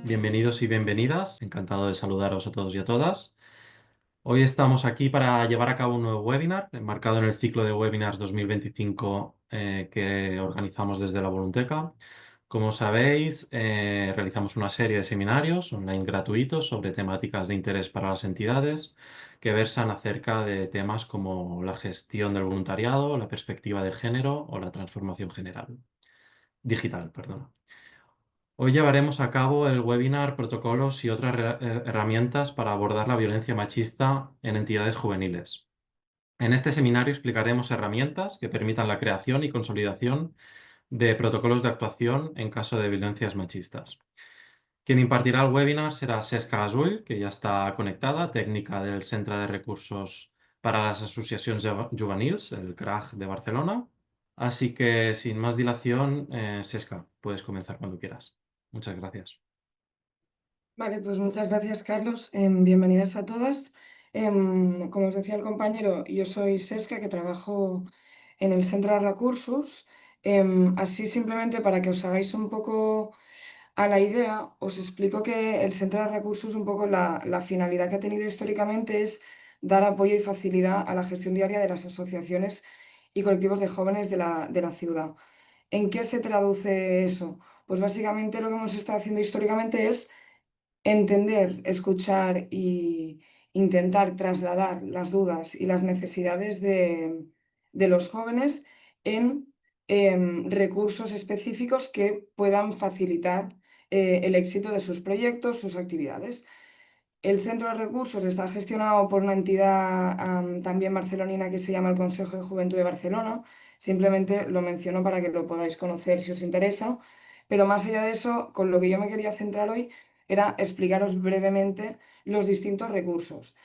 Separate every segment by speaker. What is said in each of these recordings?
Speaker 1: Bienvenidos y bienvenidas. Encantado de saludaros a todos y a todas. Hoy estamos aquí para llevar a cabo un nuevo webinar, enmarcado en el ciclo de webinars 2025 que organizamos desde la Volunteca. Como sabéis, realizamos una serie de seminarios online gratuitos sobre temáticas de interés para las entidades que versan acerca de temas como la gestión del voluntariado, la perspectiva de género o la transformación digital, perdón. Hoy llevaremos a cabo el webinar Protocolos y otras herramientas para abordar la violencia machista en entidades juveniles. En este seminario explicaremos herramientas que permitan la creación y consolidación de protocolos de actuación en caso de violencias machistas. Quien impartirá el webinar será Cesca Gasull, que ya está conectada, técnica del Centre de Recursos para las Asociacions Juvenils, el CRAJ de Barcelona. Así que, sin más dilación, Cesca, puedes comenzar cuando quieras. Muchas gracias.
Speaker 2: Vale, pues muchas gracias, Carlos. Bienvenidas a todas. Como os decía el compañero, yo soy Sesca, que trabajo en el Centre de Recursos. Así simplemente para que os hagáis un poco a la idea, os explico que el Centre de Recursos, un poco la finalidad que ha tenido históricamente es dar apoyo y facilidad a la gestión diaria de las asociaciones y colectivos de jóvenes de la ciudad. ¿En qué se traduce eso? Pues básicamente lo que hemos estado haciendo históricamente es entender, escuchar y intentar trasladar las dudas y las necesidades de los jóvenes en recursos específicos que puedan facilitar el éxito de sus proyectos, sus actividades. El centro de recursos está gestionado por una entidad también barcelonina que se llama el Consejo de Juventud de Barcelona. Simplemente lo menciono para que lo podáis conocer si os interesa. Pero más allá de eso, con lo que yo me quería centrar hoy era explicaros brevemente los distintos recursos.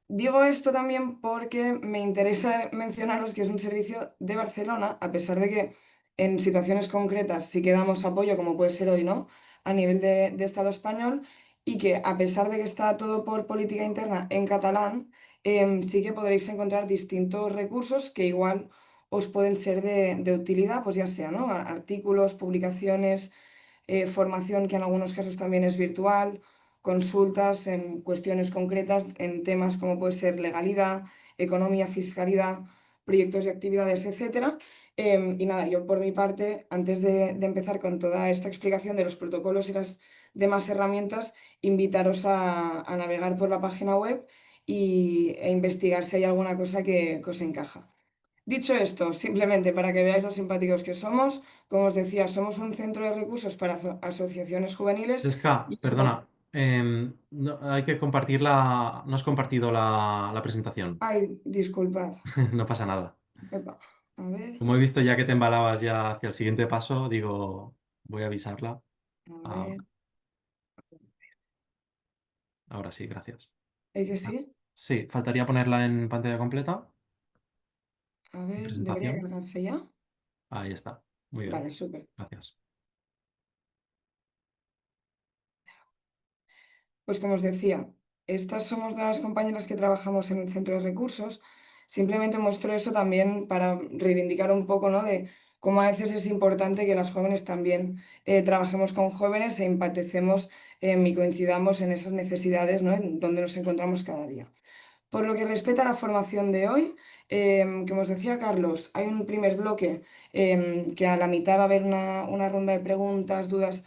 Speaker 2: Digo esto también porque me interesa mencionaros que es un servicio de Barcelona, a pesar de que en situaciones concretas sí que damos apoyo, como puede ser hoy, ¿no? A nivel de Estado español, y que a pesar de que está todo por política interna en catalán, sí que podréis encontrar distintos recursos que igual os pueden ser de utilidad, pues ya sea, ¿no? Artículos, publicaciones, formación que en algunos casos también es virtual, consultas en cuestiones concretas en temas como puede ser legalidad, economía, fiscalidad, proyectos y actividades, etcétera. Y nada, yo por mi parte, antes de empezar con toda esta explicación de los protocolos y las demás herramientas, invitaros a navegar por la página web e investigar si hay alguna cosa que os encaja. Dicho esto, simplemente para que veáis lo simpáticos que somos, como os decía, somos un centro de recursos para asociaciones juveniles.
Speaker 1: Cesca, perdona, hay que compartirla. No has compartido la presentación.
Speaker 2: Ay, disculpad.
Speaker 1: No pasa nada.
Speaker 2: Epa, a ver,
Speaker 1: Como he visto ya que te embalabas ya hacia el siguiente paso, digo, voy a avisarla.
Speaker 2: a
Speaker 1: Ah,
Speaker 2: ver.
Speaker 1: ahora sí, gracias.
Speaker 2: ¿Es que
Speaker 1: Ah,
Speaker 2: sí?
Speaker 1: sí, faltaría ponerla en pantalla completa.
Speaker 2: A ver, debería
Speaker 1: Presentación.
Speaker 2: cargarse ya.
Speaker 1: Ahí está. Muy bien.
Speaker 2: Vale, súper.
Speaker 1: Gracias.
Speaker 2: Pues como os decía, estas somos las compañeras que trabajamos en el centro de recursos. Simplemente muestro eso también para reivindicar un poco, ¿no? De cómo a veces es importante que las jóvenes también trabajemos con jóvenes e empaticemos y coincidamos en esas necesidades, ¿no? En donde nos encontramos cada día. Por lo que respecta a la formación de hoy, como os decía Carlos, hay un primer bloque que a la mitad va a haber una ronda de preguntas, dudas,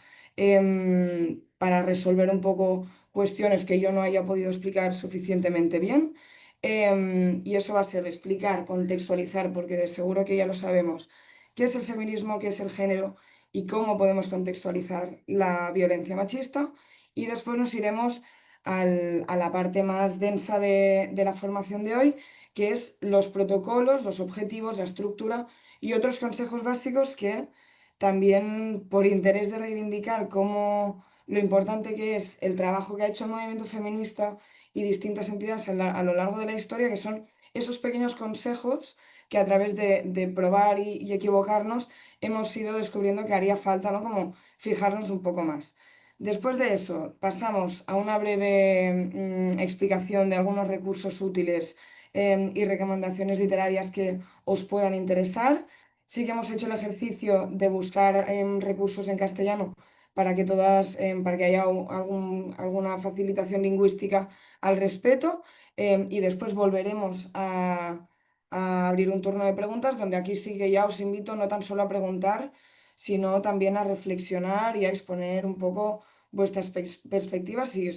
Speaker 2: para resolver un poco cuestiones que yo no haya podido explicar suficientemente bien. Y eso va a ser explicar, contextualizar, porque de seguro que ya lo sabemos, qué es el feminismo, qué es el género y cómo podemos contextualizar la violencia machista. Y después nos iremos a la parte más densa de la formación de hoy, que es los protocolos, los objetivos, la estructura y otros consejos básicos que también por interés de reivindicar cómo lo importante que es el trabajo que ha hecho el movimiento feminista y distintas entidades a lo largo de la historia, que son esos pequeños consejos que a través de probar y equivocarnos hemos ido descubriendo que haría falta, ¿no? Como fijarnos un poco más. Después de eso, pasamos a una breve explicación de algunos recursos útiles y recomendaciones literarias que os puedan interesar. Sí que hemos hecho el ejercicio de buscar recursos en castellano para que todas, para que haya alguna facilitación lingüística al respecto. Y después volveremos a abrir un turno de preguntas, donde aquí sí que ya os invito no tan solo a preguntar, sino también a reflexionar y a exponer un poco vuestras perspectivas y,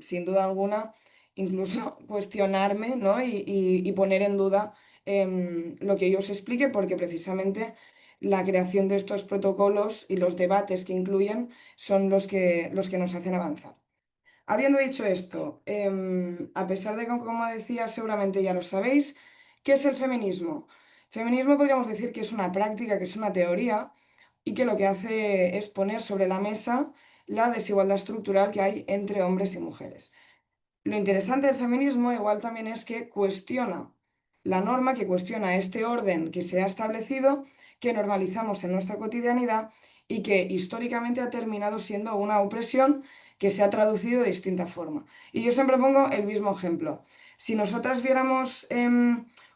Speaker 2: sin duda alguna, incluso cuestionarme, ¿no? Y poner en duda lo que yo os explique, porque precisamente la creación de estos protocolos y los debates que incluyen son los que nos hacen avanzar. Habiendo dicho esto, a pesar de que, como decía, seguramente ya lo sabéis, ¿qué es el feminismo? Feminismo podríamos decir que es una práctica, que es una teoría y que lo que hace es poner sobre la mesa la desigualdad estructural que hay entre hombres y mujeres. Lo interesante del feminismo igual también es que cuestiona la norma, que cuestiona este orden que se ha establecido, que normalizamos en nuestra cotidianidad y que históricamente ha terminado siendo una opresión que se ha traducido de distinta forma. Y yo siempre pongo el mismo ejemplo. Si nosotras viéramos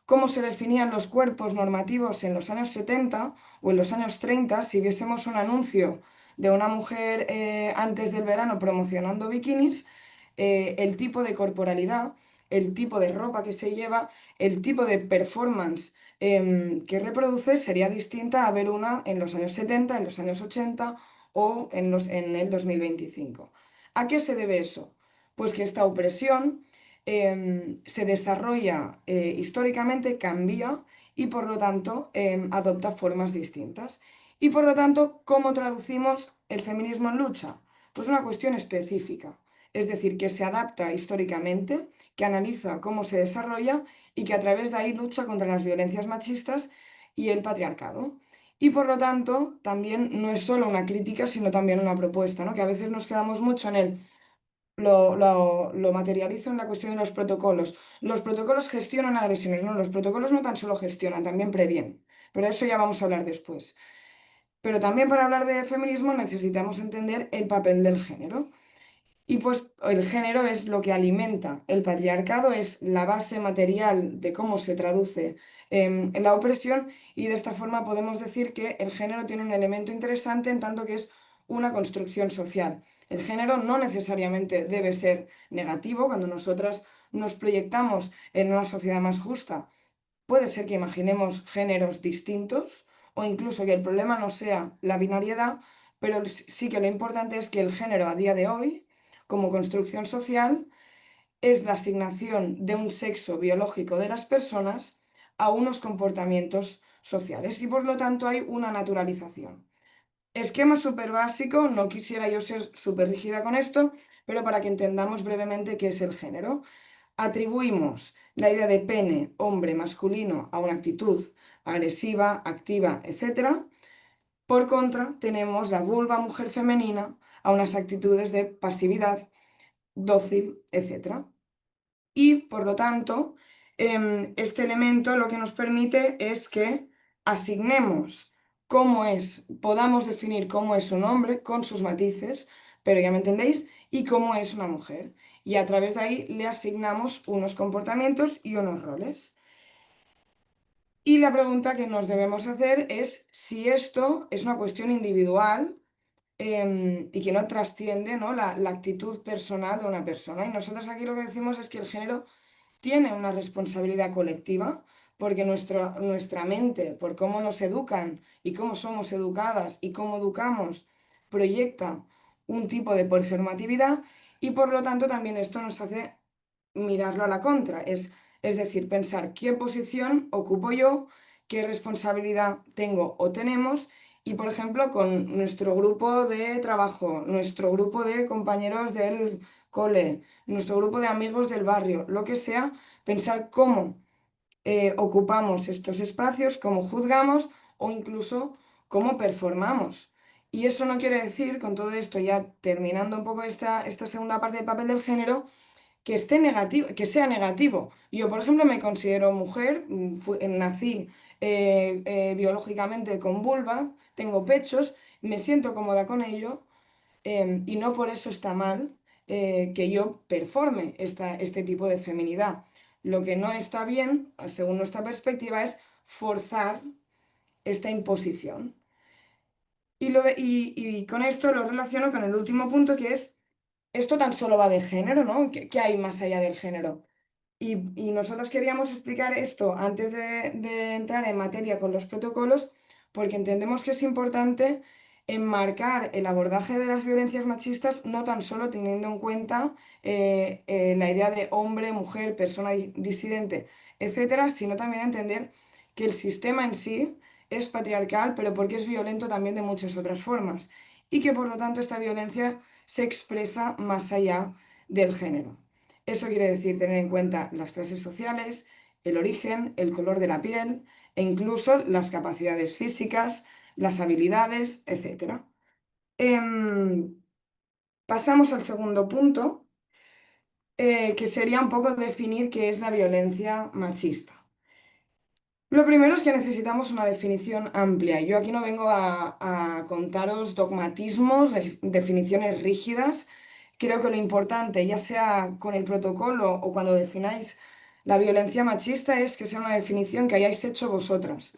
Speaker 2: cómo se definían los cuerpos normativos en los años 70 o en los años 30, si viésemos un anuncio de una mujer antes del verano promocionando bikinis, el tipo de corporalidad, el tipo de ropa que se lleva, el tipo de performance que reproduce sería distinta a ver una en los años 70, en los años 80 o en el 2025. ¿A qué se debe eso? Pues que esta opresión se desarrolla históricamente, cambia y por lo tanto adopta formas distintas. Y por lo tanto, ¿cómo traducimos el feminismo en lucha? Pues una cuestión específica, es decir, que se adapta históricamente, que analiza cómo se desarrolla y que a través de ahí lucha contra las violencias machistas y el patriarcado. Y por lo tanto, también no es solo una crítica, sino también una propuesta, ¿no? Que a veces nos quedamos mucho en lo materializo en la cuestión de los protocolos. Los protocolos gestionan agresiones, no, los protocolos no tan solo gestionan, también previenen. Pero eso ya vamos a hablar después. Pero también para hablar de feminismo necesitamos entender el papel del género. Y pues el género es lo que alimenta el patriarcado, es la base material de cómo se traduce en la opresión, y de esta forma podemos decir que el género tiene un elemento interesante en tanto que es una construcción social. El género no necesariamente debe ser negativo. Cuando nosotras nos proyectamos en una sociedad más justa, puede ser que imaginemos géneros distintos o incluso que el problema no sea la binariedad, pero sí que lo importante es que el género a día de hoy, como construcción social, es la asignación de un sexo biológico de las personas a unos comportamientos sociales y por lo tanto hay una naturalización. Esquema súper básico, no quisiera yo ser súper rígida con esto, pero para que entendamos brevemente qué es el género. Atribuimos la idea de pene, hombre, masculino, a una actitud agresiva, activa, etcétera. Por contra, tenemos la vulva, mujer femenina, a unas actitudes de pasividad, dócil, etcétera. Y por lo tanto, este elemento lo que nos permite es que asignemos podamos definir cómo es un hombre con sus matices, pero ya me entendéis, y cómo es una mujer. Y a través de ahí le asignamos unos comportamientos y unos roles. Y la pregunta que nos debemos hacer es si esto es una cuestión individual y que no trasciende, ¿no? la actitud personal de una persona. Y nosotros aquí lo que decimos es que el género tiene una responsabilidad colectiva, porque nuestra mente, por cómo nos educan y cómo somos educadas y cómo educamos, proyecta un tipo de performatividad, y por lo tanto también esto nos hace mirarlo a la contra, es decir, pensar qué posición ocupo yo, qué responsabilidad tengo o tenemos. Y, por ejemplo, con nuestro grupo de trabajo, nuestro grupo de compañeros del cole, nuestro grupo de amigos del barrio, lo que sea, pensar cómo ocupamos estos espacios, cómo juzgamos o incluso cómo performamos. Y eso no quiere decir, con todo esto, ya terminando un poco esta segunda parte del papel del género, que esté negativo, que sea negativo. Yo, por ejemplo, me considero mujer, nací biológicamente con vulva, tengo pechos, me siento cómoda con ello, y no por eso está mal que yo performe este tipo de feminidad. Lo que no está bien, según nuestra perspectiva, es forzar esta imposición. Y con esto lo relaciono con el último punto, que es, esto tan solo va de género, ¿no? ¿Qué hay más allá del género? Y nosotros queríamos explicar esto antes de entrar en materia con los protocolos, porque entendemos que es importante enmarcar el abordaje de las violencias machistas, no tan solo teniendo en cuenta la idea de hombre, mujer, persona disidente, etcétera, sino también entender que el sistema en sí es patriarcal, pero porque es violento también de muchas otras formas, y que por lo tanto esta violencia se expresa más allá del género. Eso quiere decir tener en cuenta las clases sociales, el origen, el color de la piel e incluso las capacidades físicas, las habilidades, etcétera. Em, Pasamos al segundo punto, que sería un poco definir qué es la violencia machista. Lo primero es que necesitamos una definición amplia. Yo aquí no vengo a contaros dogmatismos, definiciones rígidas. Creo que lo importante, ya sea con el protocolo o cuando defináis la violencia machista, es que sea una definición que hayáis hecho vosotras.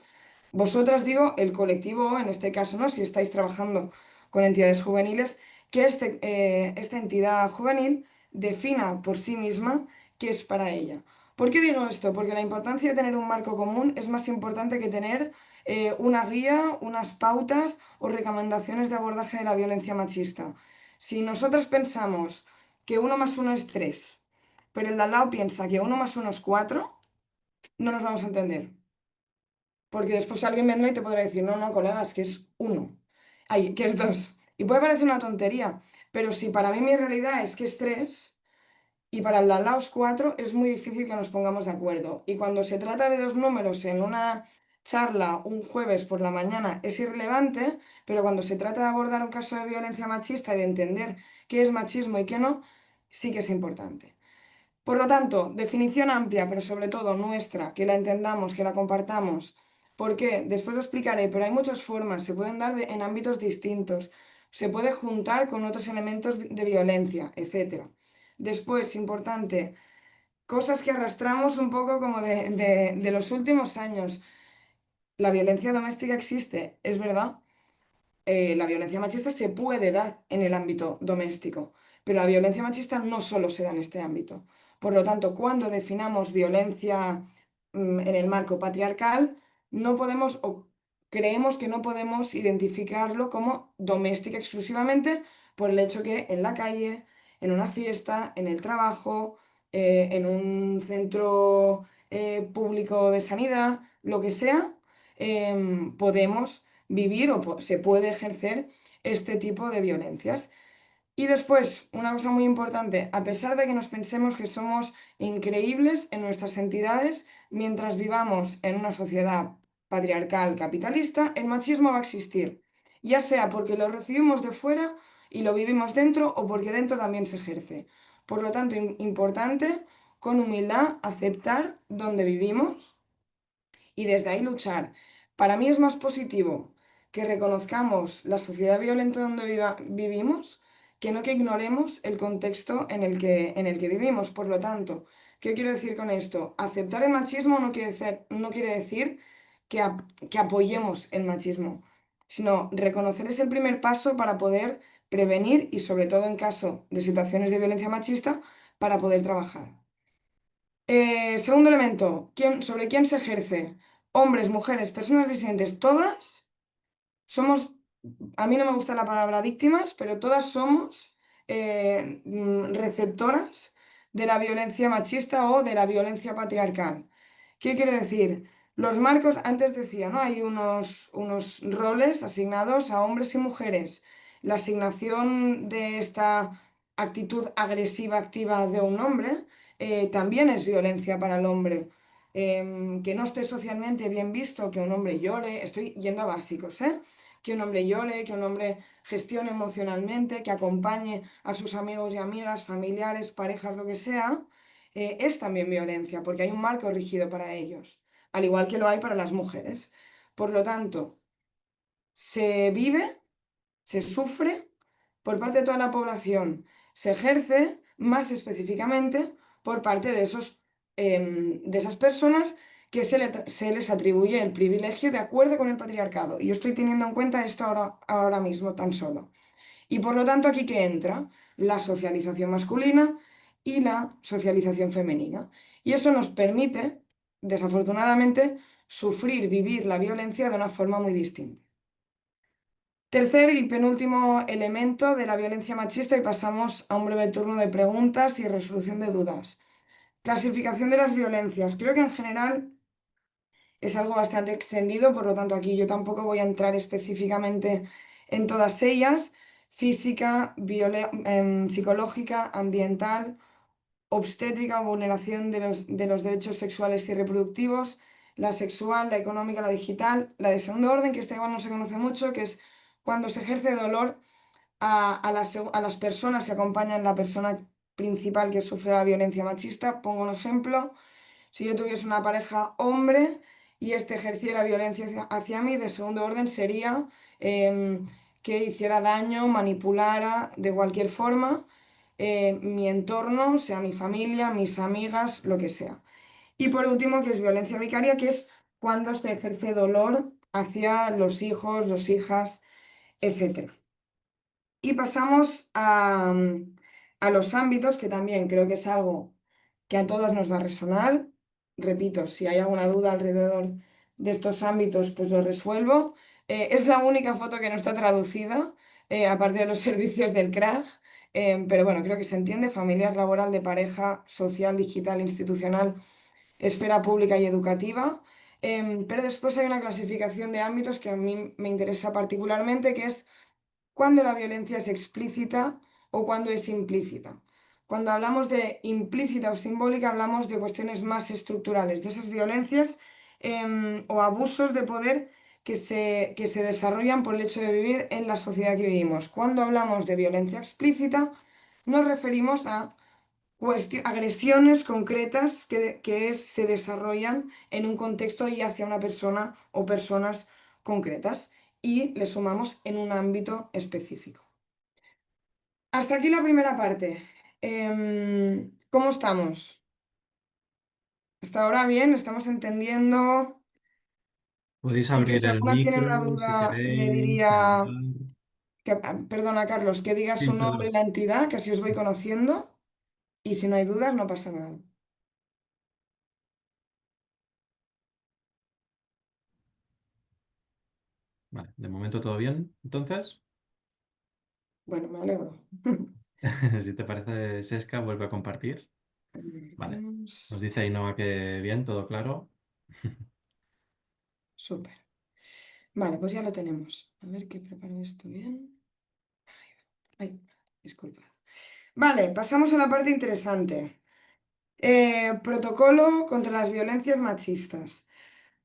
Speaker 2: Vosotras digo el colectivo, en este caso, ¿no? Si estáis trabajando con entidades juveniles, que esta entidad juvenil defina por sí misma qué es para ella. ¿Por qué digo esto? Porque la importancia de tener un marco común es más importante que tener una guía, unas pautas o recomendaciones de abordaje de la violencia machista. Si nosotros pensamos que uno más uno es tres, pero el de al lado piensa que uno más uno es cuatro, no nos vamos a entender. Porque después alguien vendrá y te podrá decir, no, no, colegas, que es uno. Ay, que es dos. Y puede parecer una tontería, pero si para mí mi realidad es que es tres y para el de al lado es cuatro, es muy difícil que nos pongamos de acuerdo. Y cuando se trata de dos números en una charla un jueves por la mañana es irrelevante, pero cuando se trata de abordar un caso de violencia machista y de entender qué es machismo y qué no, sí que es importante. Por lo tanto, definición amplia, pero sobre todo nuestra, que la entendamos, que la compartamos. ¿Por qué? Después lo explicaré, pero hay muchas formas, se pueden dar en ámbitos distintos, se puede juntar con otros elementos de violencia, etcétera. Después, importante, cosas que arrastramos un poco como de los últimos años. La violencia doméstica existe, es verdad, la violencia machista se puede dar en el ámbito doméstico, pero la violencia machista no solo se da en este ámbito. Por lo tanto, cuando definamos violencia, en el marco patriarcal, no podemos o creemos que no podemos identificarlo como doméstica exclusivamente por el hecho que en la calle, en una fiesta, en el trabajo, en un centro público de sanidad, lo que sea, podemos vivir o se puede ejercer este tipo de violencias. Y después, una cosa muy importante, a pesar de que nos pensemos que somos increíbles en nuestras entidades, mientras vivamos en una sociedad patriarcal capitalista, el machismo va a existir, ya sea porque lo recibimos de fuera y lo vivimos dentro o porque dentro también se ejerce. Por lo tanto, importante, con humildad, aceptar donde vivimos y desde ahí luchar. Para mí es más positivo que reconozcamos la sociedad violenta donde vivimos que no que ignoremos el contexto en el que vivimos. Por lo tanto, ¿qué quiero decir con esto? Aceptar el machismo no quiere decir que apoyemos el machismo, sino reconocer es el primer paso para poder prevenir y sobre todo en caso de situaciones de violencia machista, para poder trabajar. Segundo elemento, ¿sobre quién se ejerce? Hombres, mujeres, personas disidentes, todas somos, a mí no me gusta la palabra víctimas, pero todas somos receptoras de la violencia machista o de la violencia patriarcal. ¿Qué quiero decir? Los marcos, antes decía, ¿no? Hay unos roles asignados a hombres y mujeres. La asignación de esta actitud agresiva activa de un hombre también es violencia para el hombre. Que no esté socialmente bien visto que un hombre llore, estoy yendo a básicos, ¿eh? Que un hombre llore, que un hombre gestione emocionalmente, que acompañe a sus amigos y amigas, familiares, parejas, lo que sea, es también violencia, porque hay un marco rígido para ellos, al igual que lo hay para las mujeres. Por lo tanto, se vive, se sufre por parte de toda la población, se ejerce más específicamente por parte de esas personas que se les atribuye el privilegio de acuerdo con el patriarcado. Y yo estoy teniendo en cuenta esto ahora mismo tan solo. Y por lo tanto, aquí que entra la socialización masculina y la socialización femenina. Y eso nos permite, desafortunadamente, sufrir, vivir la violencia de una forma muy distinta. Tercer y penúltimo elemento de la violencia machista y pasamos a un breve turno de preguntas y resolución de dudas. Clasificación de las violencias. Creo que en general es algo bastante extendido, por lo tanto aquí yo tampoco voy a entrar específicamente en todas ellas. Física, psicológica, ambiental, obstétrica, vulneración de los derechos sexuales y reproductivos, la sexual, la económica, la digital, la de segundo orden, que esta igual no se conoce mucho, que es cuando se ejerce dolor a las personas que acompañan la persona principal que sufre la violencia machista. Pongo un ejemplo. Si yo tuviese una pareja hombre y este ejerciera violencia hacia mí, de segundo orden sería em, que hiciera daño, manipulara de cualquier forma mi entorno, sea mi familia, mis amigas, lo que sea. Y por último, que es violencia vicaria, que es cuando se ejerce dolor hacia los hijos, las hijas, etcétera. Y pasamos a los ámbitos, que también creo que es algo que a todas nos va a resonar. Repito, si hay alguna duda alrededor de estos ámbitos, pues lo resuelvo. Es la única foto que no está traducida, aparte de los servicios del CRAG. Pero bueno, creo que se entiende. Familiar, laboral, de pareja, social, digital, institucional, esfera pública y educativa. Pero después hay una clasificación de ámbitos que a mí me interesa particularmente, que es cuando la violencia es explícita o cuando es implícita. Cuando hablamos de implícita o simbólica, hablamos de cuestiones más estructurales, de esas violencias o abusos de poder que se desarrollan por el hecho de vivir en la sociedad que vivimos. Cuando hablamos de violencia explícita, nos referimos a agresiones concretas se desarrollan en un contexto y hacia una persona o personas concretas y le sumamos en un ámbito específico. Hasta aquí la primera parte. ¿Cómo estamos? Hasta ahora bien, estamos entendiendo.
Speaker 1: Podéis
Speaker 2: Sí que
Speaker 1: abrir
Speaker 2: si
Speaker 1: el
Speaker 2: alguna tiene una
Speaker 1: micro si
Speaker 2: duda, le
Speaker 1: queréis.
Speaker 2: diría perdona, Carlos, que diga
Speaker 1: Sí,
Speaker 2: su nombre y
Speaker 1: perdón.
Speaker 2: la entidad, que así os voy conociendo. Y si no hay dudas, no pasa nada.
Speaker 1: Vale, de momento todo bien. Entonces,
Speaker 2: Bueno, me alegro.
Speaker 1: si te parece, Sesca, vuelve a compartir. Vale.
Speaker 2: Veremos.
Speaker 1: Nos dice Ainhoa que bien, todo claro.
Speaker 2: Súper. Vale, pues ya lo tenemos. A ver que preparo esto bien. Ay, disculpad. Vale, pasamos a la parte interesante. Protocolo contra las violencias machistas.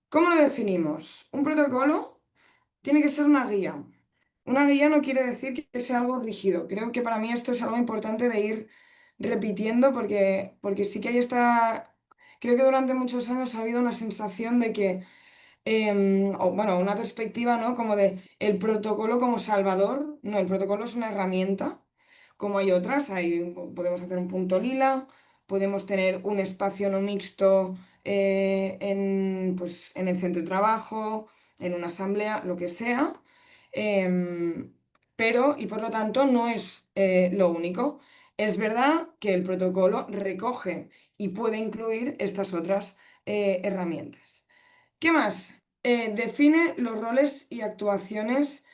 Speaker 2: ¿Cómo lo definimos? Un protocolo tiene que ser una guía. Una guía no quiere decir que sea algo rígido. Creo que para mí esto es algo importante de ir repitiendo porque sí que hay esta. Creo que durante muchos años ha habido una sensación de que o bueno, una perspectiva, ¿no? Como de el protocolo como salvador. No, el protocolo es una herramienta, como hay otras. Podemos hacer un punto lila, podemos tener un espacio no mixto pues, en el centro de trabajo, en una asamblea, lo que sea. Pero, y por lo tanto, no es lo único. Es verdad que el protocolo recoge y puede incluir estas otras herramientas. ¿Qué más? Define los roles y actuaciones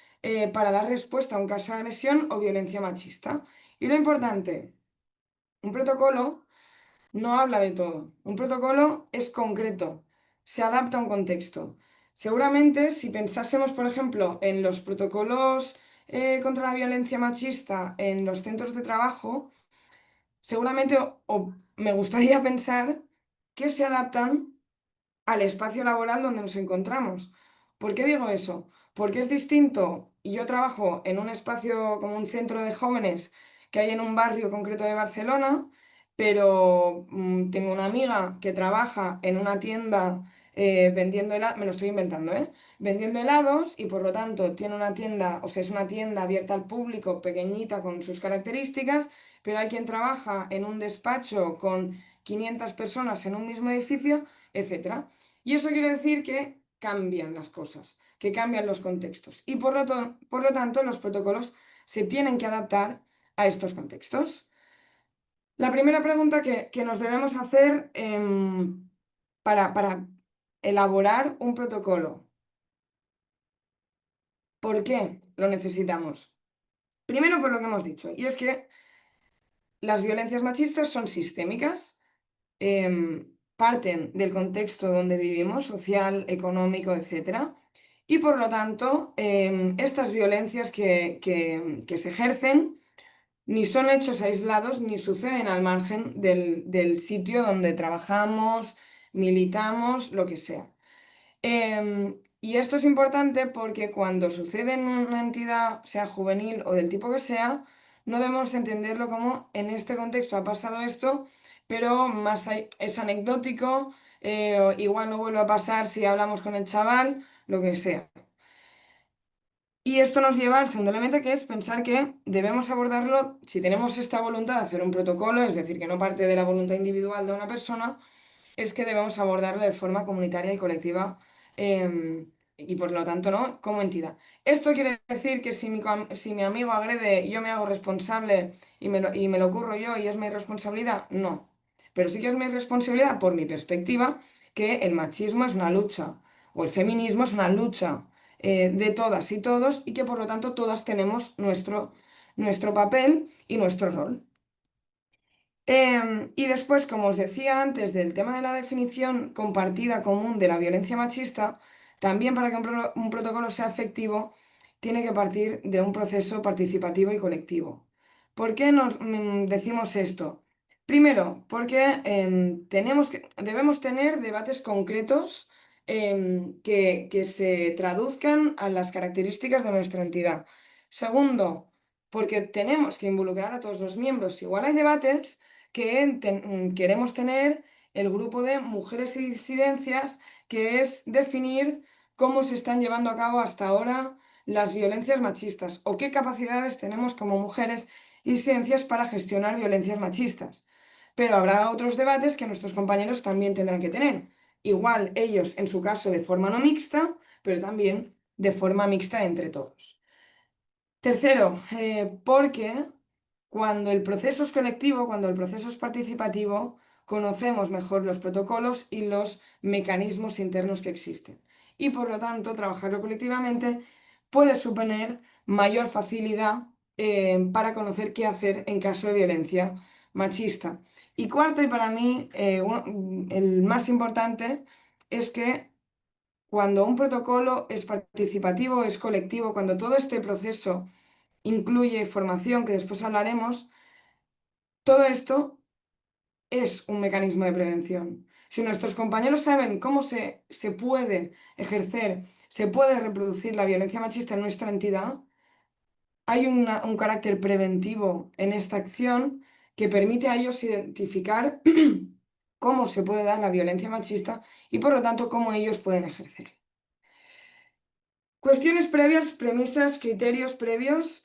Speaker 2: para dar respuesta a un caso de agresión o violencia machista. Y lo importante, un protocolo no habla de todo. Un protocolo es concreto, se adapta a un contexto. Seguramente, si pensásemos, por ejemplo, en los protocolos contra la violencia machista en los centros de trabajo, seguramente o me gustaría pensar que se adaptan al espacio laboral donde nos encontramos. ¿Por qué digo eso? Porque es distinto. Y yo trabajo en un espacio como un centro de jóvenes que hay en un barrio concreto de Barcelona, pero tengo una amiga que trabaja en una tienda vendiendo helados, me lo estoy inventando, ¿eh? Vendiendo helados y por lo tanto tiene una tienda, o sea, es una tienda abierta al público, pequeñita con sus características, pero hay quien trabaja en un despacho con 500 personas en un mismo edificio, etcétera. Y eso quiere decir que cambian las cosas, que cambian los contextos. Y por lo tanto, los protocolos se tienen que adaptar a estos contextos. La primera pregunta que nos debemos hacer para elaborar un protocolo. ¿Por qué lo necesitamos? Primero por lo que hemos dicho, y es que las violencias machistas son sistémicas, parten del contexto donde vivimos, social, económico, etcétera, y por lo tanto, estas violencias que se ejercen ni son hechos aislados ni suceden al margen del sitio donde trabajamos, militamos, lo que sea. Y esto es importante porque cuando sucede en una entidad, sea juvenil o del tipo que sea, no debemos entenderlo como en este contexto ha pasado esto, pero es anecdótico, o igual no vuelve a pasar si hablamos con el chaval, lo que sea. Y esto nos lleva al segundo elemento, que es pensar que debemos abordarlo, si tenemos esta voluntad de hacer un protocolo, es decir, que no parte de la voluntad individual de una persona, es que debemos abordarlo de forma comunitaria y colectiva, y por lo tanto, ¿no? Como entidad. Esto quiere decir que si mi amigo agrede, yo me hago responsable y me lo curro yo y es mi responsabilidad, no. Pero sí que es mi responsabilidad por mi perspectiva que el machismo es una lucha o el feminismo es una lucha de todas y todos y que por lo tanto todas tenemos nuestro papel y nuestro rol. Y después, como os decía antes, del tema de la definición compartida común de la violencia machista, también para que un protocolo sea efectivo, tiene que partir de un proceso participativo y colectivo. ¿Por qué decimos esto? Primero, porque debemos tener debates concretos que se traduzcan a las características de nuestra entidad. Segundo, porque tenemos que involucrar a todos los miembros. Igual hay debates que queremos tener el grupo de mujeres y disidencias, que es definir cómo se están llevando a cabo hasta ahora las violencias machistas o qué capacidades tenemos como mujeres y disidencias para gestionar violencias machistas. Pero habrá otros debates que nuestros compañeros también tendrán que tener. Igual ellos, en su caso, de forma no mixta, pero también de forma mixta entre todos. Tercero, porque cuando el proceso es colectivo, cuando el proceso es participativo, conocemos mejor los protocolos y los mecanismos internos que existen. Y por lo tanto, trabajarlo colectivamente puede suponer mayor facilidad para conocer qué hacer en caso de violencia machista. Y cuarto, y para mí el más importante, es que cuando un protocolo es participativo, es colectivo, cuando todo este proceso incluye formación, que después hablaremos, todo esto es un mecanismo de prevención. Si nuestros compañeros saben cómo se puede ejercer, se puede reproducir la violencia machista en nuestra entidad, hay un carácter preventivo en esta acción que permite a ellos identificar cómo se puede dar la violencia machista y por lo tanto cómo ellos pueden ejercer. Cuestiones previas, premisas, criterios previos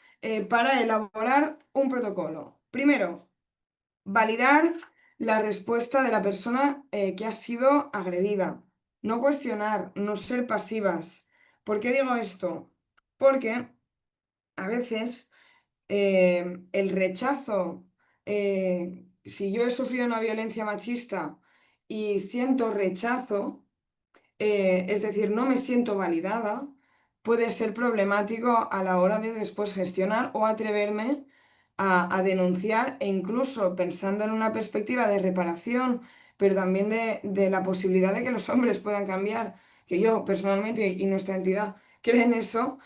Speaker 2: para elaborar un protocolo. Primero, validar la respuesta de la persona que ha sido agredida. No cuestionar, no ser pasivas. ¿Por qué digo esto? Porque a veces el rechazo, si yo he sufrido una violencia machista y siento rechazo, es decir, no me siento validada, puede ser problemático a la hora de después gestionar o atreverme a denunciar e incluso pensando en una perspectiva de reparación, pero también de la posibilidad de que los hombres puedan cambiar, que yo personalmente y nuestra entidad creen eso,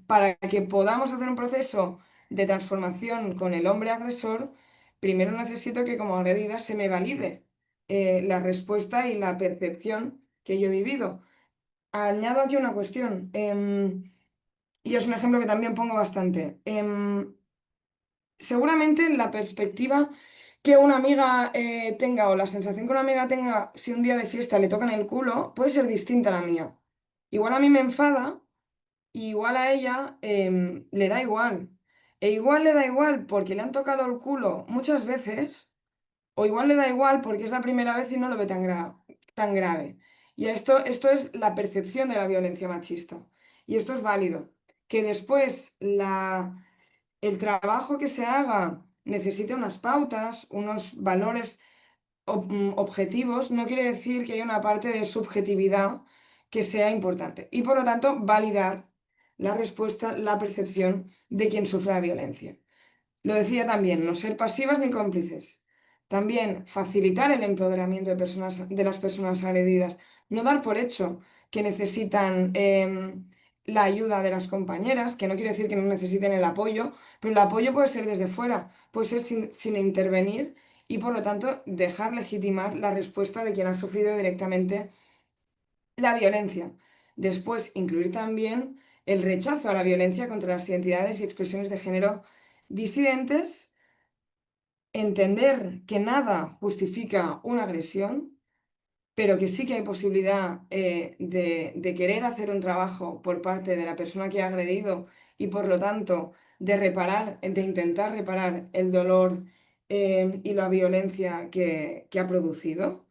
Speaker 2: para que podamos hacer un proceso de transformación con el hombre agresor, primero necesito que como agredida se me valide la respuesta y la percepción que yo he vivido. Añado aquí una cuestión, y es un ejemplo que también pongo bastante. Seguramente la perspectiva que una amiga tenga o la sensación que una amiga tenga si un día de fiesta le tocan el culo puede ser distinta a la mía. Igual a mí me enfada, y igual a ella le da igual. E igual le da igual porque le han tocado el culo muchas veces o igual le da igual porque es la primera vez y no lo ve tan grave. Y esto es la percepción de la violencia machista. Y esto es válido. Que después el trabajo que se haga necesite unas pautas, unos valores objetivos, no quiere decir que haya una parte de subjetividad que sea importante. Y por lo tanto, validar la respuesta, la percepción de quien sufre la violencia. Lo decía también, no ser pasivas ni cómplices. También facilitar el empoderamiento de las personas agredidas. No dar por hecho que necesitan la ayuda de las compañeras, que no quiere decir que no necesiten el apoyo, pero el apoyo puede ser desde fuera, puede ser sin intervenir y por lo tanto dejar legitimar la respuesta de quien ha sufrido directamente la violencia. Después, incluir también el rechazo a la violencia contra las identidades y expresiones de género disidentes, entender que nada justifica una agresión, pero que sí que hay posibilidad de querer hacer un trabajo por parte de la persona que ha agredido y por lo tanto de reparar, de intentar reparar el dolor y la violencia que ha producido.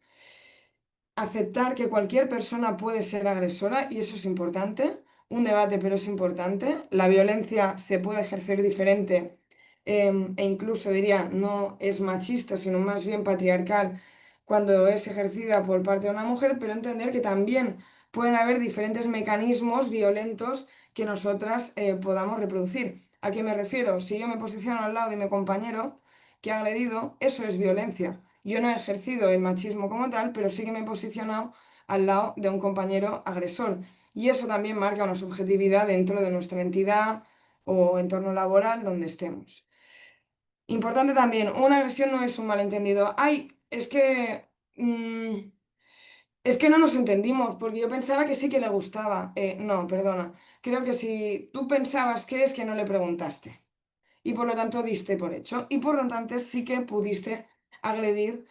Speaker 2: Aceptar que cualquier persona puede ser agresora y eso es importante. Un debate, pero es importante. La violencia se puede ejercer diferente e incluso diría no es machista, sino más bien patriarcal cuando es ejercida por parte de una mujer, pero entender que también pueden haber diferentes mecanismos violentos que nosotras podamos reproducir. ¿A qué me refiero? Si yo me posiciono al lado de mi compañero que ha agredido, eso es violencia. Yo no he ejercido el machismo como tal, pero sí que me he posicionado al lado de un compañero agresor. Y eso también marca una subjetividad dentro de nuestra entidad o entorno laboral donde estemos. Importante también, una agresión no es un malentendido. Ay, es que no nos entendimos, porque yo pensaba que sí que le gustaba. No, perdona. Creo que si tú pensabas que es que no le preguntaste y por lo tanto diste por hecho y por lo tanto sí que pudiste agredir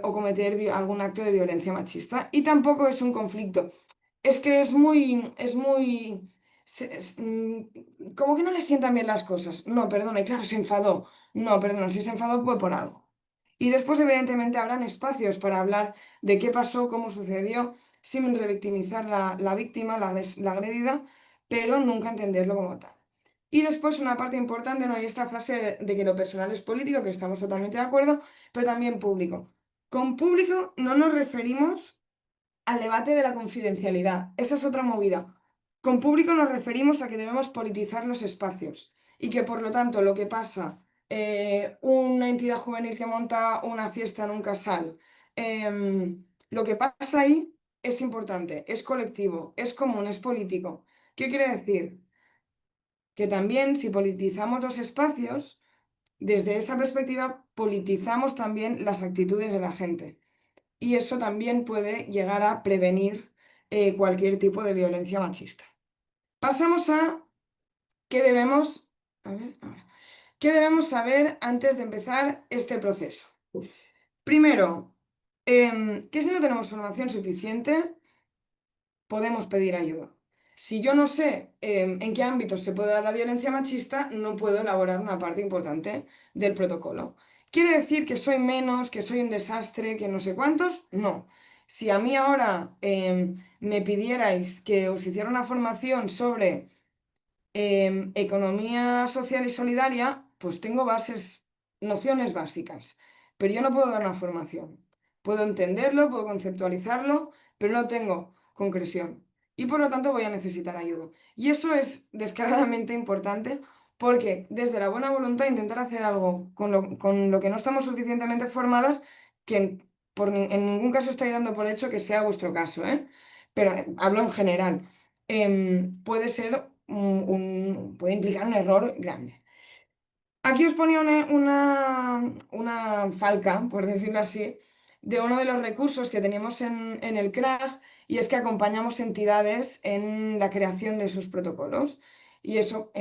Speaker 2: o cometer algún acto de violencia machista y tampoco es un conflicto. Es que como que no le sientan bien las cosas. No, perdona, y claro, se enfadó. No, perdona, si se enfadó fue por algo. Y después, evidentemente, habrán espacios para hablar de qué pasó, cómo sucedió, sin revictimizar la víctima, la agredida, pero nunca entenderlo como tal. Y después una parte importante, ¿no? Hay esta frase de que lo personal es político, que estamos totalmente de acuerdo, pero también público. Con público no nos referimos al debate de la confidencialidad. Esa es otra movida. Con público nos referimos a que debemos politizar los espacios y que por lo tanto lo que pasa, una entidad juvenil que monta una fiesta en un casal, lo que pasa ahí es importante, es colectivo, es común, es político. ¿Qué quiere decir? Que también si politizamos los espacios, desde esa perspectiva politizamos también las actitudes de la gente. Y eso también puede llegar a prevenir cualquier tipo de violencia machista. Pasamos a qué debemos, a ver, ahora, qué debemos saber antes de empezar este proceso. Primero, que si no tenemos formación suficiente, podemos pedir ayuda. Si yo no sé en qué ámbitos se puede dar la violencia machista, no puedo elaborar una parte importante del protocolo. ¿Quiere decir que soy menos, que soy un desastre, que no sé cuántos? No. Si a mí ahora me pidierais que os hiciera una formación sobre economía social y solidaria, pues tengo bases, nociones básicas, pero yo no puedo dar una formación. Puedo entenderlo, puedo conceptualizarlo, pero no tengo concreción. Y por lo tanto voy a necesitar ayuda. Y eso es descaradamente importante porque desde la buena voluntad intentar hacer algo con lo que no estamos suficientemente formadas, que en ningún caso estoy dando por hecho que sea vuestro caso, ¿eh? Pero hablo en general puede ser puede implicar un error grande. Aquí os ponía una falca, por decirlo así, de uno de los recursos que tenemos en el CRAG y es que acompañamos entidades en la creación de sus protocolos. Y eso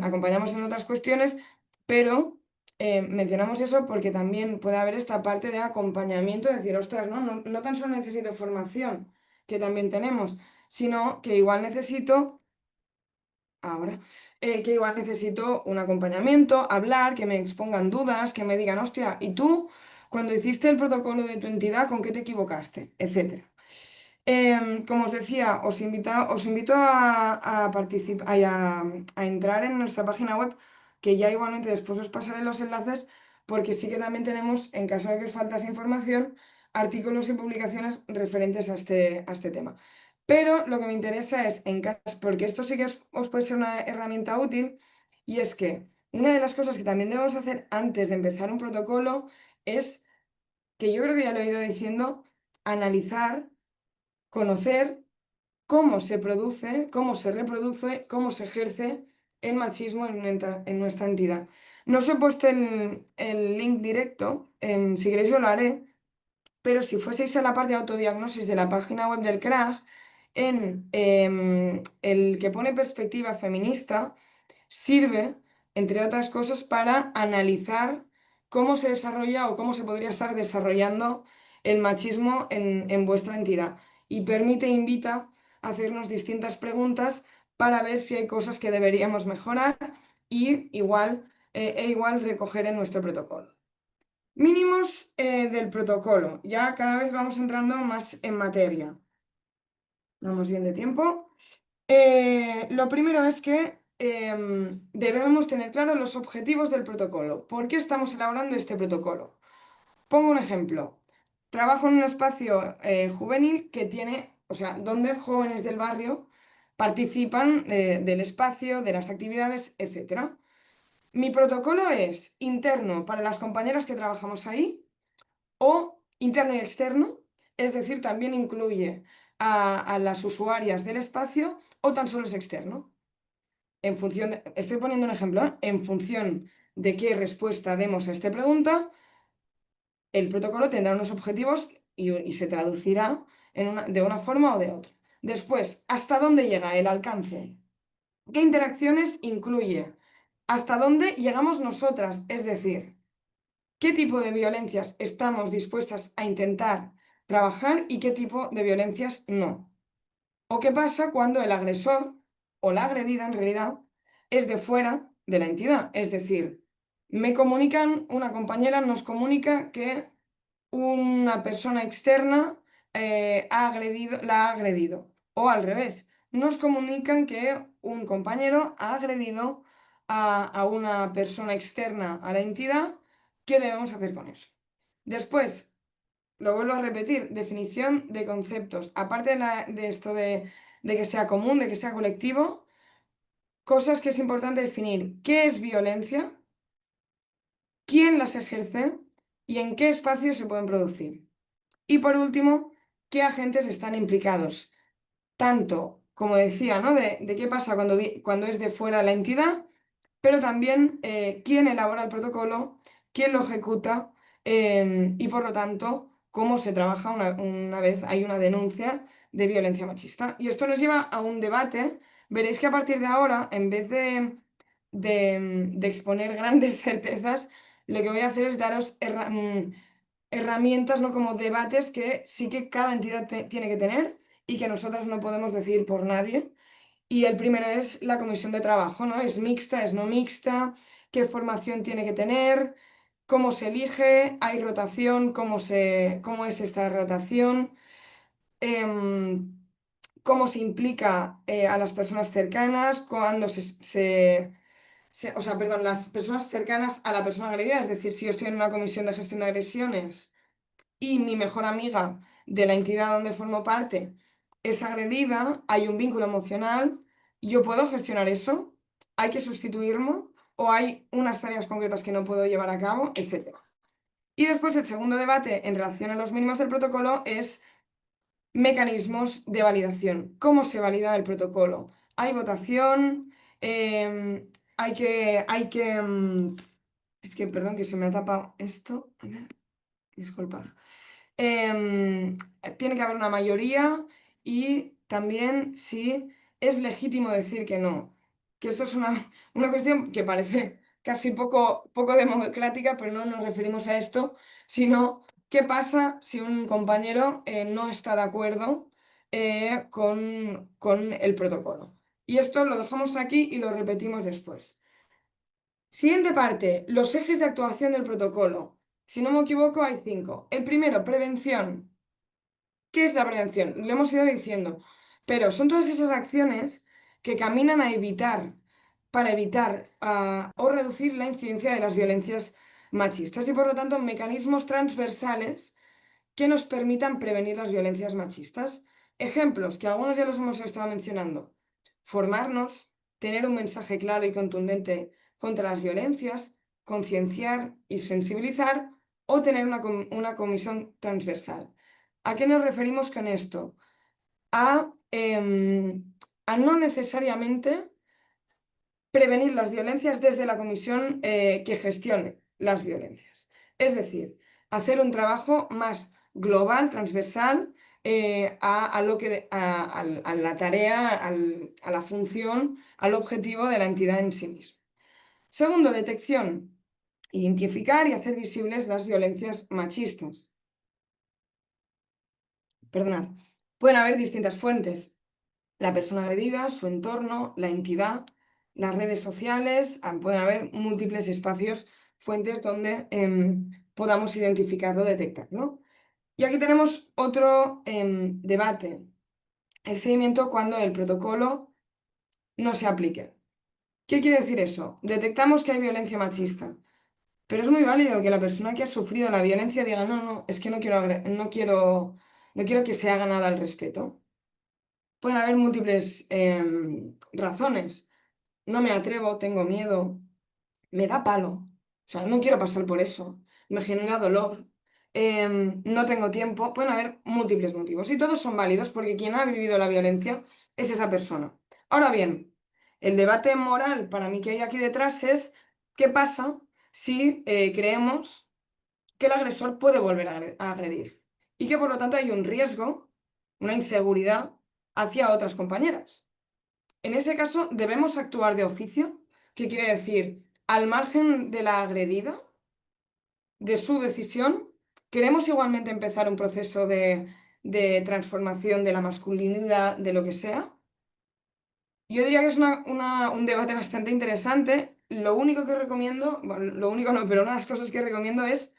Speaker 2: acompañamos en otras cuestiones, pero mencionamos eso porque también puede haber esta parte de acompañamiento, de decir, ostras, no tan solo necesito formación, que también tenemos, sino que igual necesito ahora, que igual necesito un acompañamiento, hablar, que me expongan dudas, que me digan, hostia, ¿y tú? cuando hiciste el protocolo de tu entidad, con qué te equivocaste, etcétera. Como os decía, os invito a entrar en nuestra página web, que ya igualmente después os pasaré los enlaces, porque sí que también tenemos, en caso de que os faltase información, artículos y publicaciones referentes a este tema. Pero lo que me interesa es, porque esto sí que os puede ser una herramienta útil, y es que una de las cosas que también debemos hacer antes de empezar un protocolo es, que yo creo que ya lo he ido diciendo, analizar, conocer cómo se produce, cómo se reproduce, cómo se ejerce el machismo en nuestra entidad. No os he puesto el link directo, si queréis yo lo haré, pero si fueseis a la parte de autodiagnosis de la página web del CRAG, en el que pone perspectiva feminista, sirve, entre otras cosas, para analizar cómo se desarrolla o cómo se podría estar desarrollando el machismo en vuestra entidad. Y permite, invita a hacernos distintas preguntas para ver si hay cosas que deberíamos mejorar y igual recoger en nuestro protocolo. Mínimos del protocolo. Ya cada vez vamos entrando más en materia. Vamos bien de tiempo. Lo primero es que debemos tener claros los objetivos del protocolo. ¿Por qué estamos elaborando este protocolo? Pongo un ejemplo. Trabajo en un espacio juvenil que tiene, o sea, donde jóvenes del barrio participan del espacio, de las actividades, etcétera. Mi protocolo es interno para las compañeras que trabajamos ahí o interno y externo, es decir, también incluye a las usuarias del espacio o tan solo es externo. Estoy poniendo un ejemplo, ¿eh? En función de qué respuesta demos a esta pregunta, el protocolo tendrá unos objetivos y se traducirá de una forma o de otra. Después, ¿hasta dónde llega el alcance? ¿Qué interacciones incluye? ¿Hasta dónde llegamos nosotras? Es decir, ¿qué tipo de violencias estamos dispuestas a intentar trabajar y qué tipo de violencias no? ¿O qué pasa cuando el agresor o la agredida en realidad es de fuera de la entidad? Es decir, una compañera nos comunica que una persona externa la ha agredido. O al revés, nos comunican que un compañero ha agredido a una persona externa a la entidad. ¿Qué debemos hacer con eso? Después, lo vuelvo a repetir, definición de conceptos. Aparte de esto de que sea común, de que sea colectivo, cosas que es importante definir. ¿Qué es violencia? ¿Quién las ejerce? ¿Y en qué espacios se pueden producir? Y por último, ¿qué agentes están implicados? Tanto, como decía, ¿no? De qué pasa cuando es de fuera de la entidad, pero también quién elabora el protocolo, quién lo ejecuta y por lo tanto cómo se trabaja una vez hay una denuncia de violencia machista. Y esto nos lleva a un debate. Veréis que a partir de ahora, en vez de exponer grandes certezas, lo que voy a hacer es daros herramientas, ¿no? Como debates que sí que cada entidad tiene que tener y que nosotras no podemos decir por nadie. Y el primero es la comisión de trabajo, ¿no? ¿Es mixta, es no mixta? ¿Qué formación tiene que tener? ¿Cómo se elige? ¿Hay rotación? ¿Cómo es esta rotación? Em, ¿Cómo se implica a las personas cercanas? ¿Cuándo o sea, perdón, las personas cercanas a la persona agredida? Es decir, si yo estoy en una comisión de gestión de agresiones y mi mejor amiga de la entidad donde formo parte es agredida, hay un vínculo emocional, yo puedo gestionar eso, hay que sustituirme o hay unas tareas concretas que no puedo llevar a cabo, etcétera. Y después el segundo debate en relación a los mínimos del protocolo es mecanismos de validación. ¿Cómo se valida el protocolo? ¿Hay votación? Es que, perdón, que se me ha tapado esto. A ver, disculpad. Em, Tiene que haber una mayoría y también si es legítimo decir que no. Que esto es una cuestión que parece casi poco democrática, pero no nos referimos a esto, sino qué pasa si un compañero no está de acuerdo con el protocolo. Y esto lo dejamos aquí y lo repetimos después. Siguiente parte, los ejes de actuación del protocolo. Si no me equivoco, hay 5. El primero, prevención. ¿Qué es la prevención? Lo hemos ido diciendo, pero son todas esas acciones que caminan a evitar, para evitar o reducir la incidencia de las violencias machistas y por lo tanto mecanismos transversales que nos permitan prevenir las violencias machistas. Ejemplos, que algunos ya los hemos estado mencionando. Formarnos, tener un mensaje claro y contundente contra las violencias, concienciar y sensibilizar o tener una comisión transversal. ¿A qué nos referimos con esto? A no necesariamente prevenir las violencias desde la comisión que gestione las violencias. Es decir, hacer un trabajo más global, transversal, a lo que, a la tarea, a la función, al objetivo de la entidad en sí misma. Segundo, detección. Identificar y hacer visibles las violencias machistas. Perdonad. Pueden haber distintas fuentes: la persona agredida, su entorno, la entidad, las redes sociales, pueden haber múltiples espacios, fuentes donde podamos identificarlo, detectarlo. Y aquí tenemos otro debate: el seguimiento cuando el protocolo no se aplique. ¿Qué quiere decir eso? Detectamos que hay violencia machista, pero es muy válido que la persona que ha sufrido la violencia diga, no, no, es que no quiero que se haga nada al respecto. Pueden haber múltiples razones. No me atrevo, tengo miedo, me da palo. O sea, no quiero pasar por eso. Me genera dolor. No tengo tiempo. Pueden haber múltiples motivos y todos son válidos porque quien ha vivido la violencia es esa persona. Ahora bien, el debate moral para mí que hay aquí detrás es qué pasa si creemos que el agresor puede volver a agredir y que por lo tanto hay un riesgo, una inseguridad hacia otras compañeras. En ese caso, debemos actuar de oficio, que quiere decir, al margen de la agredida, de su decisión, queremos igualmente empezar un proceso de transformación de la masculinidad, de lo que sea. Yo diría que es un debate bastante interesante. Lo único que recomiendo, bueno, lo único no, pero una de las cosas que recomiendo es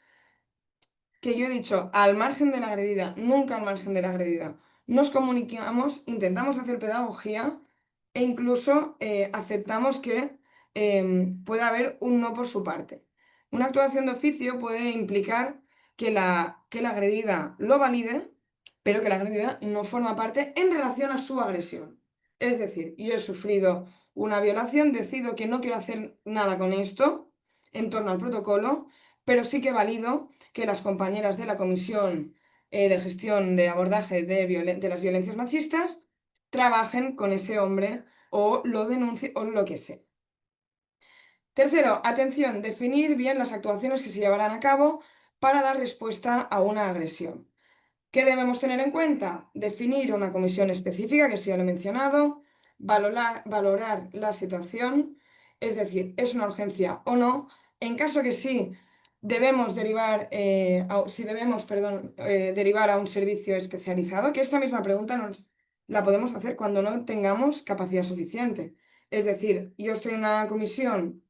Speaker 2: que yo he dicho, al margen de la agredida, nunca al margen de la agredida. Nos comunicamos, intentamos hacer pedagogía e incluso aceptamos que puede haber un no por su parte. Una actuación de oficio puede implicar que la agredida lo valide, pero que la agredida no forma parte en relación a su agresión. Es decir, yo he sufrido una violación, decido que no quiero hacer nada con esto en torno al protocolo, pero sí que valido que las compañeras de la Comisión de Gestión de Abordaje de las Violencias Machistas trabajen con ese hombre o lo denuncien o lo que sea. Tercero, atención, definir bien las actuaciones que se llevarán a cabo para dar respuesta a una agresión. ¿Qué debemos tener en cuenta? Definir una comisión específica, que esto ya lo he mencionado, valorar la situación, es decir, ¿es una urgencia o no? En caso que sí, debemos derivar, si debemos, perdón, derivar a un servicio especializado, que esta misma pregunta la podemos hacer cuando no tengamos capacidad suficiente. Es decir, yo estoy en una comisión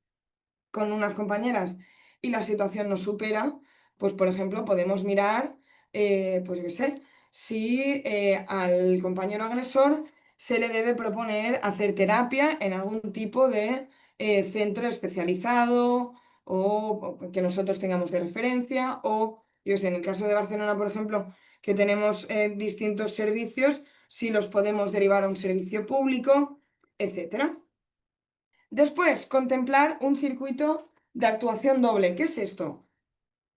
Speaker 2: con unas compañeras y la situación nos supera, pues por ejemplo podemos mirar, pues yo qué sé, si al compañero agresor se le debe proponer hacer terapia en algún tipo de centro especializado o que nosotros tengamos de referencia o, yo qué sé, en el caso de Barcelona, por ejemplo, que tenemos distintos servicios, si los podemos derivar a un servicio público, etcétera. Después, contemplar un circuito de actuación doble. ¿Qué es esto?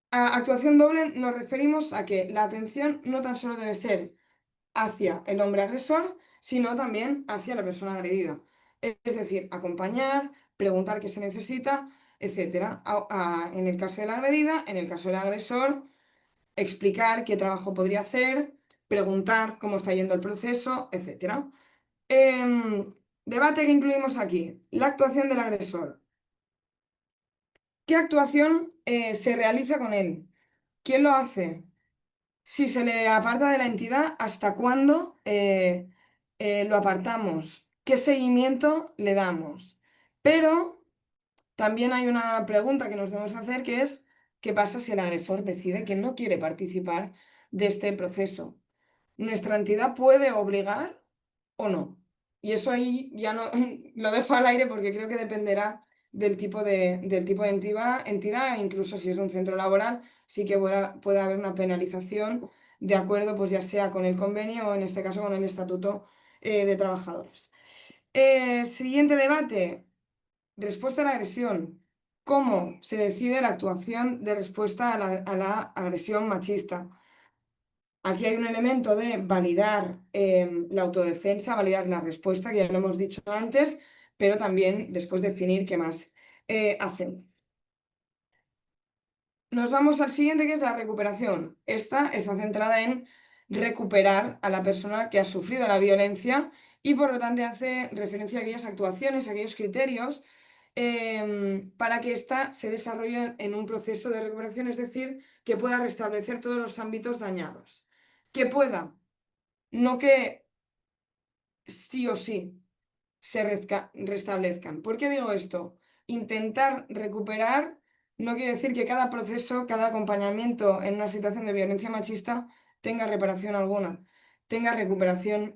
Speaker 2: A actuación doble nos referimos a que la atención no tan solo debe ser hacia el hombre agresor, sino también hacia la persona agredida. Es decir, acompañar, preguntar qué se necesita, etcétera. En el caso de la agredida, en el caso del agresor, explicar qué trabajo podría hacer, preguntar cómo está yendo el proceso, etcétera. Debate que incluimos aquí, la actuación del agresor. ¿Qué actuación se realiza con él? ¿Quién lo hace? Si se le aparta de la entidad, ¿hasta cuándo lo apartamos? ¿Qué seguimiento le damos? Pero también hay una pregunta que nos debemos hacer que es ¿Qué pasa si el agresor decide que no quiere participar de este proceso? ¿Nuestra entidad puede obligar o no? Y eso ahí ya no lo dejo al aire porque creo que dependerá del tipo de entidad, incluso si es un centro laboral, sí que puede haber una penalización de acuerdo, pues ya sea con el convenio o en este caso con el estatuto de trabajadores. Siguiente debate, respuesta a la agresión. ¿Cómo se decide la actuación de respuesta a la agresión machista? Aquí hay un elemento de validar la autodefensa, validar la respuesta, que ya lo hemos dicho antes, pero también después definir qué más hacen. Nos vamos al siguiente, que es la recuperación. Esta está centrada en recuperar a la persona que ha sufrido la violencia y por lo tanto hace referencia a aquellas actuaciones, a aquellos criterios para que ésta se desarrolle en un proceso de recuperación, es decir, que pueda restablecer todos los ámbitos dañados. Que pueda, no que sí o sí se restablezcan. ¿Por qué digo esto? Intentar recuperar no quiere decir que cada proceso, cada acompañamiento en una situación de violencia machista tenga reparación alguna, tenga recuperación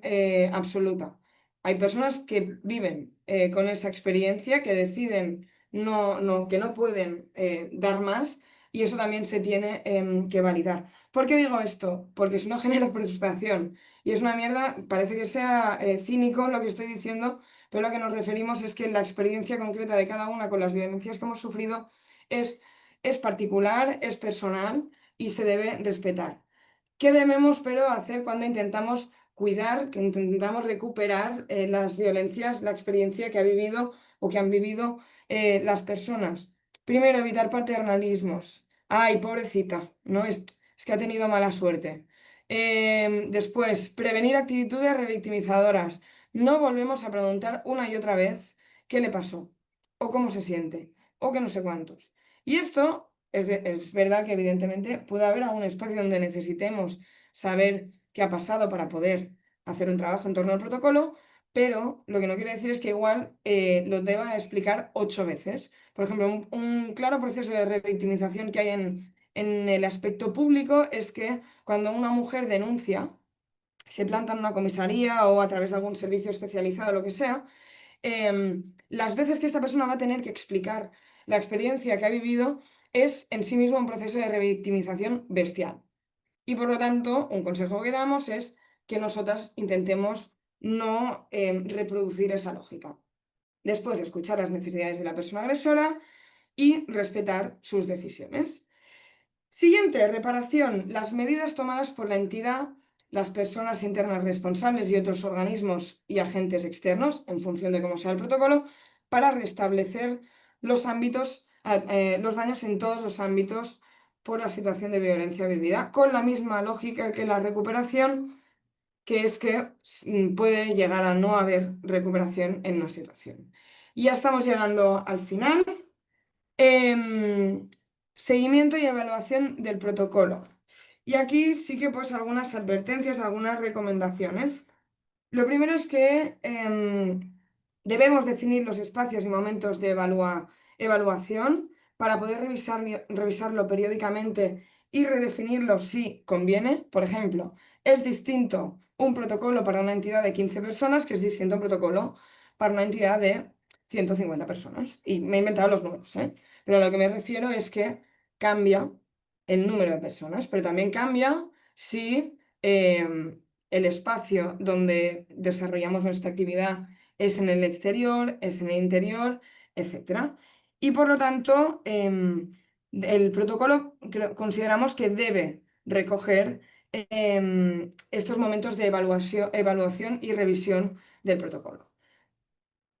Speaker 2: absoluta. Hay personas que viven con esa experiencia, que deciden que no pueden dar más y eso también se tiene que validar. ¿Por qué digo esto? Porque si no genera frustración y es una mierda, parece que sea cínico lo que estoy diciendo, pero lo que nos referimos es que la experiencia concreta de cada una con las violencias que hemos sufrido es, es particular, es personal y se debe respetar. ¿Qué debemos, pero, hacer cuando intentamos cuidar, que intentamos recuperar las violencias, la experiencia que ha vivido o que han vivido las personas? Primero, evitar paternalismos. Ay, pobrecita, ¿no? Es que ha tenido mala suerte. Después, prevenir actitudes revictimizadoras. No volvemos a preguntar una y otra vez qué le pasó, o cómo se siente, o que no sé cuántos. Y esto es verdad que evidentemente puede haber algún espacio donde necesitemos saber qué ha pasado para poder hacer un trabajo en torno al protocolo, pero lo que no quiere decir es que igual lo deba explicar 8 veces. Por ejemplo, un claro proceso de revictimización que hay en el aspecto público es que cuando una mujer denuncia, se planta en una comisaría o a través de algún servicio especializado, lo que sea, las veces que esta persona va a tener que explicar la experiencia que ha vivido es en sí mismo un proceso de revictimización bestial. Y por lo tanto, un consejo que damos es que nosotras intentemos no reproducir esa lógica. Después, escuchar las necesidades de la persona agresora y respetar sus decisiones. Siguiente, reparación. Las medidas tomadas por la entidad, las personas internas responsables y otros organismos y agentes externos, en función de cómo sea el protocolo, para restablecer los daños en todos los ámbitos por la situación de violencia vivida, con la misma lógica que la recuperación, que es que puede llegar a no haber recuperación en una situación. Y ya estamos llegando al final. Em, Seguimiento y evaluación del protocolo. Y aquí sí que pues algunas advertencias, algunas recomendaciones. Lo primero es que debemos definir los espacios y momentos de evaluación para poder revisarlo periódicamente y redefinirlo si conviene. Por ejemplo, es distinto un protocolo para una entidad de 15 personas que es distinto a un protocolo para una entidad de 150 personas. Y me he inventado los números, ¿eh? Pero a lo que me refiero es que cambia el número de personas, pero también cambia si el espacio donde desarrollamos nuestra actividad es en el exterior, es en el interior, etcétera. Y por lo tanto, el protocolo consideramos que debe recoger estos momentos de evaluación y revisión del protocolo.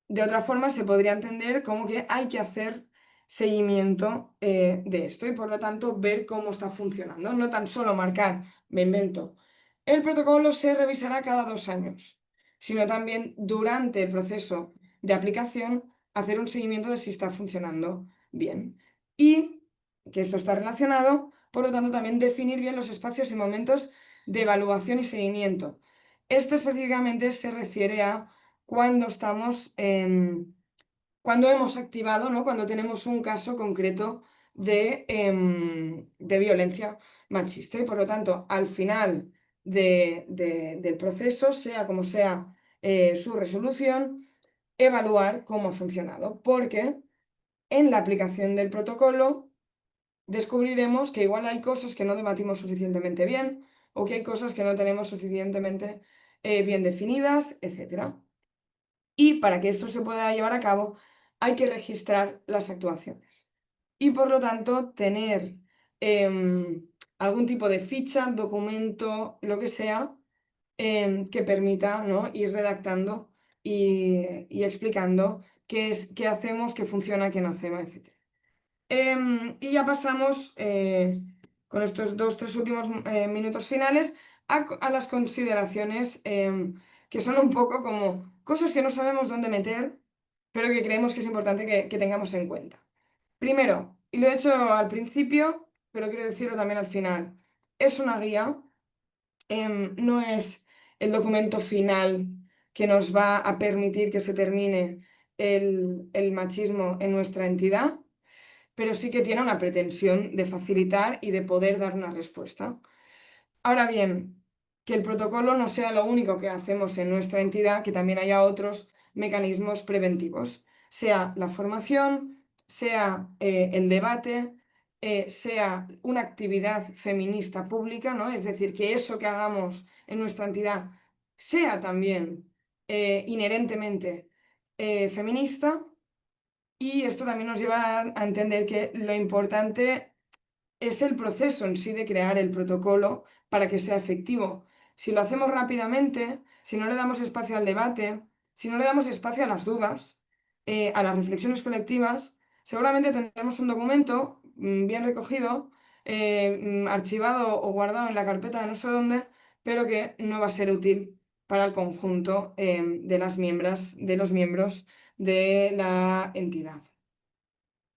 Speaker 2: De otra forma, se podría entender como que hay que hacer seguimiento de esto y por lo tanto ver cómo está funcionando. No tan solo marcar, me invento, el protocolo se revisará cada 2 años, sino también durante el proceso de aplicación hacer un seguimiento de si está funcionando bien. Y que esto está relacionado, por lo tanto, también definir bien los espacios y momentos de evaluación y seguimiento. Esto específicamente se refiere a cuando estamos, cuando hemos activado, ¿no? Cuando tenemos un caso concreto de violencia machista. Y por lo tanto, al final del proceso, sea como sea su resolución, evaluar cómo ha funcionado. Porque en la aplicación del protocolo descubriremos que igual hay cosas que no debatimos suficientemente bien o que hay cosas que no tenemos suficientemente bien definidas, etcétera. Y para que esto se pueda llevar a cabo, hay que registrar las actuaciones. Y por lo tanto, tener algún tipo de ficha, documento, lo que sea, que permita, ¿no?, ir redactando y explicando qué es, qué hacemos, qué funciona, qué no hacemos, etc. Y ya pasamos con estos dos, tres últimos minutos finales a las consideraciones que son un poco como cosas que no sabemos dónde meter, pero que creemos que es importante que tengamos en cuenta. Primero, y lo he hecho al principio, pero quiero decirlo también al final, es una guía, no es el documento final que nos va a permitir que se termine el machismo en nuestra entidad, pero sí que tiene una pretensión de facilitar y de poder dar una respuesta. Ahora bien, que el protocolo no sea lo único que hacemos en nuestra entidad, que también haya otros mecanismos preventivos, sea la formación, sea el debate, sea una actividad feminista pública, ¿no? Es decir, que eso que hagamos en nuestra entidad sea también inherentemente feminista. Y esto también nos lleva a entender que lo importante es el proceso en sí de crear el protocolo para que sea efectivo. Si lo hacemos rápidamente, si no le damos espacio al debate, si no le damos espacio a las dudas, a las reflexiones colectivas, seguramente tendremos un documento bien recogido, archivado o guardado en la carpeta de no sé dónde, pero que no va a ser útil para el conjunto de las miembros de la entidad.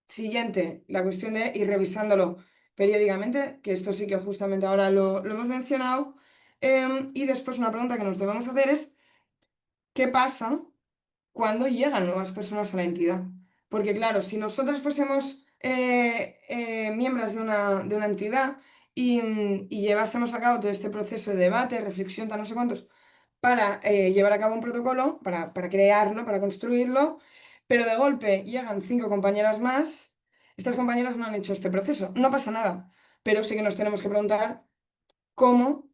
Speaker 2: Siguiente, la cuestión de ir revisándolo periódicamente, que esto sí que justamente ahora lo hemos mencionado. Y después una pregunta que nos debemos hacer es, ¿qué pasa cuando llegan nuevas personas a la entidad? Porque claro, si nosotros fuésemos miembros de una entidad y llevásemos a cabo todo este proceso de debate, reflexión, tal no sé cuántos, para llevar a cabo un protocolo, para crearlo, para construirlo, pero de golpe llegan 5 compañeras más, estas compañeras no han hecho este proceso, no pasa nada, pero sí que nos tenemos que preguntar cómo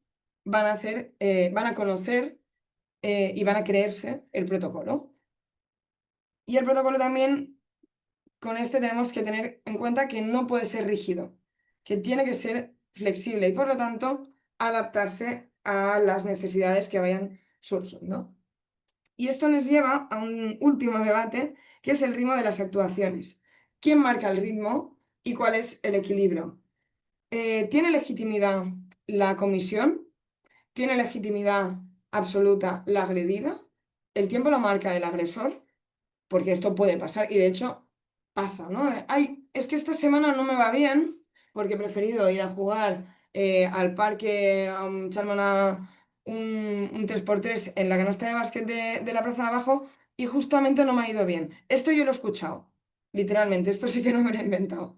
Speaker 2: van a hacer, van a conocer y van a creerse el protocolo. Y el protocolo también, con este tenemos que tener en cuenta que no puede ser rígido, que tiene que ser flexible y por lo tanto adaptarse a las necesidades que vayan surgiendo. Y esto nos lleva a un último debate, que es el ritmo de las actuaciones. ¿Quién marca el ritmo y cuál es el equilibrio? ¿Tiene legitimidad la comisión? ¿Tiene legitimidad absoluta la agredida? ¿El tiempo lo marca el agresor? Porque esto puede pasar y de hecho pasa, ¿no? Ay, es que esta semana no me va bien porque he preferido ir a jugar al parque, a echarme un 3x3 en la canasta de básquet de la plaza de abajo y justamente no me ha ido bien. Esto yo lo he escuchado, literalmente, esto sí que no me lo he inventado.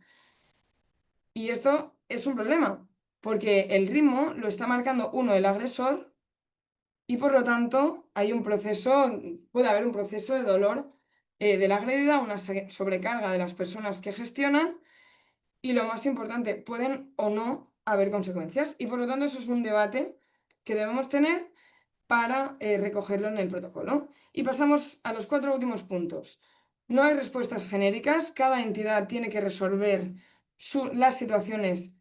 Speaker 2: Y esto es un problema, porque el ritmo lo está marcando uno, el agresor, y por lo tanto hay un proceso, puede haber un proceso de dolor de la agredida, una sobrecarga de las personas que gestionan y lo más importante, pueden o no haber consecuencias. Y por lo tanto eso es un debate que debemos tener para recogerlo en el protocolo. Y pasamos a los 4 últimos puntos. No hay respuestas genéricas, cada entidad tiene que resolver las situaciones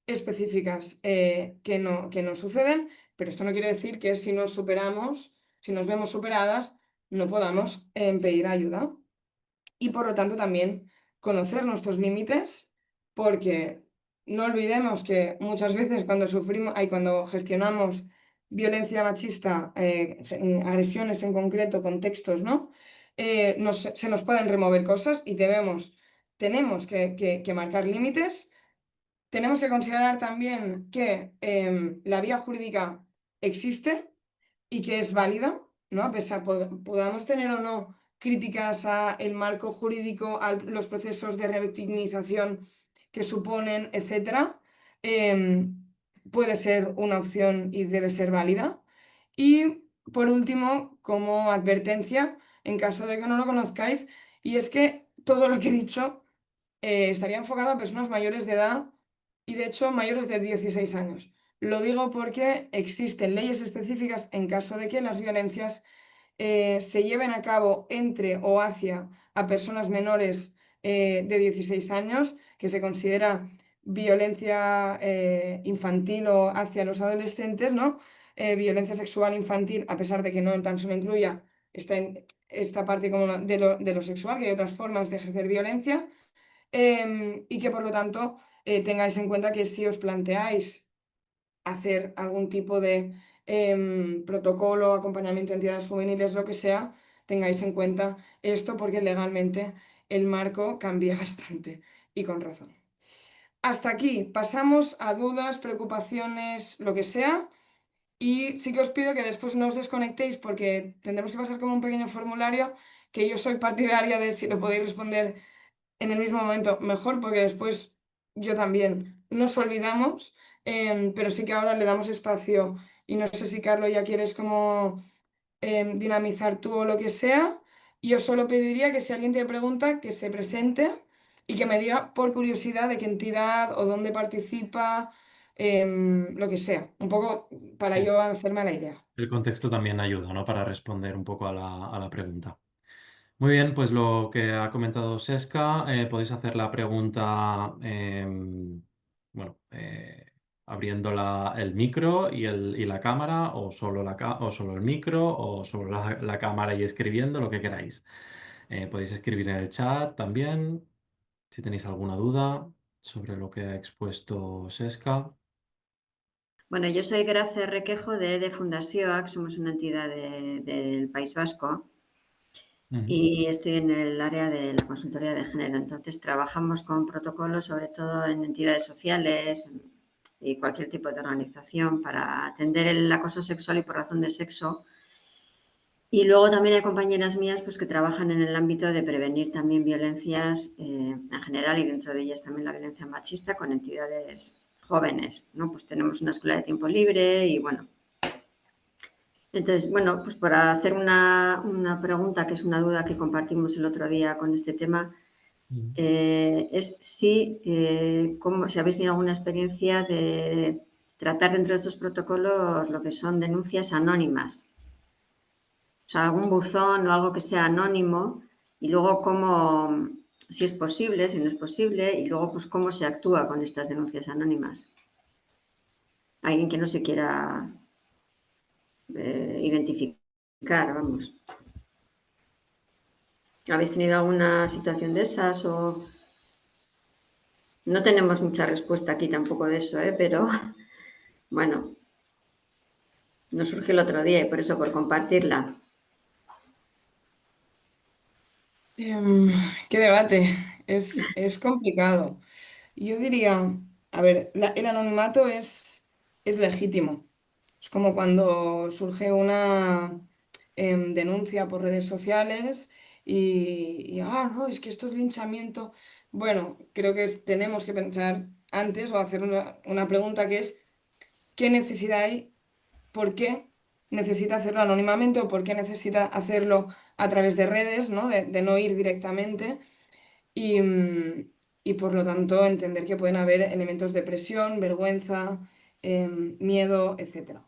Speaker 2: específicas que no suceden, pero esto no quiere decir que si nos superamos, si nos vemos superadas, no podamos pedir ayuda. Y por lo tanto también conocer nuestros límites, porque no olvidemos que muchas veces cuando sufrimos, cuando gestionamos violencia machista, agresiones en concreto, contextos, ¿no? Se nos pueden remover cosas y tenemos que marcar límites. Tenemos que considerar también que la vía jurídica existe y que es válida, ¿no? A pesar, podamos tener o no críticas al marco jurídico, a los procesos de revictimización que suponen, etcétera, puede ser una opción y debe ser válida. Y por último, como advertencia, en caso de que no lo conozcáis, y es que todo lo que he dicho estaría enfocado a personas mayores de edad y de hecho mayores de 16 años. Lo digo porque existen leyes específicas en caso de que las violencias se lleven a cabo entre o hacia a personas menores de 16 años, que se considera violencia infantil o hacia los adolescentes, ¿no? Violencia sexual infantil, a pesar de que no tan solo incluya esta parte como de lo sexual, que hay otras formas de ejercer violencia, y que por lo tanto tengáis en cuenta que si os planteáis hacer algún tipo de protocolo, acompañamiento de entidades juveniles, lo que sea, tengáis en cuenta esto porque legalmente el marco cambia bastante y con razón. Hasta aquí, pasamos a dudas, preocupaciones, lo que sea. Y sí que os pido que después no os desconectéis porque tendremos que pasar como un pequeño formulario que yo soy partidaria de si lo podéis responder en el mismo momento, mejor, porque después yo también nos olvidamos, pero sí que ahora le damos espacio y no sé si Carlos ya quieres como dinamizar tú o lo que sea. Yo solo pediría que si alguien tiene pregunta, que se presente y que me diga por curiosidad de qué entidad o dónde participa, lo que sea, un poco para
Speaker 1: Sí.
Speaker 2: yo hacerme la idea.
Speaker 1: El contexto también ayuda, ¿no? Para responder un poco a la pregunta. Muy bien, pues lo que ha comentado Sesca, podéis hacer la pregunta, bueno, abriendo el micro y la cámara, o solo, o solo el micro, o solo la cámara y escribiendo, lo que queráis. Podéis escribir en el chat también, si tenéis alguna duda sobre lo que ha expuesto Sesca.
Speaker 3: Bueno, yo soy Grace Requejo de Fundació, que somos una entidad del País Vasco
Speaker 1: Ujú.
Speaker 3: y estoy en el área de la consultoría de género. Entonces, trabajamos con protocolos, sobre todo en entidades sociales y cualquier tipo de organización para atender el acoso sexual y por razón de sexo. Y luego también hay compañeras mías pues, que trabajan en el ámbito de prevenir también violencias en general y dentro de ellas también la violencia machista con entidades jóvenes, ¿no? Pues tenemos una escuela de tiempo libre y bueno. Entonces, bueno, pues para hacer una pregunta que es una duda que compartimos el otro día con este tema,
Speaker 1: Ujú.
Speaker 3: es si habéis tenido alguna experiencia de tratar dentro de estos protocolos lo que son denuncias anónimas. O sea, algún buzón o algo que sea anónimo y luego si es posible, si no es posible, y luego pues cómo se actúa con estas denuncias anónimas. Alguien que no se quiera identificar, vamos. ¿Habéis tenido alguna situación de esas o...? No tenemos mucha respuesta aquí tampoco de eso, pero bueno, nos surgió el otro día y por eso, por compartirla.
Speaker 2: Em, qué debate, es complicado. Yo diría, a ver, el anonimato es legítimo. Es como cuando surge una denuncia por redes sociales no, es que esto es linchamiento. Bueno, creo que tenemos que pensar antes o hacer una pregunta que es, ¿qué necesidad hay? ¿Por qué necesita hacerlo anónimamente o por qué necesita hacerlo a través de redes, ¿no? De no ir directamente? Y, y por lo tanto entender que pueden haber elementos de presión, vergüenza, miedo, etcétera.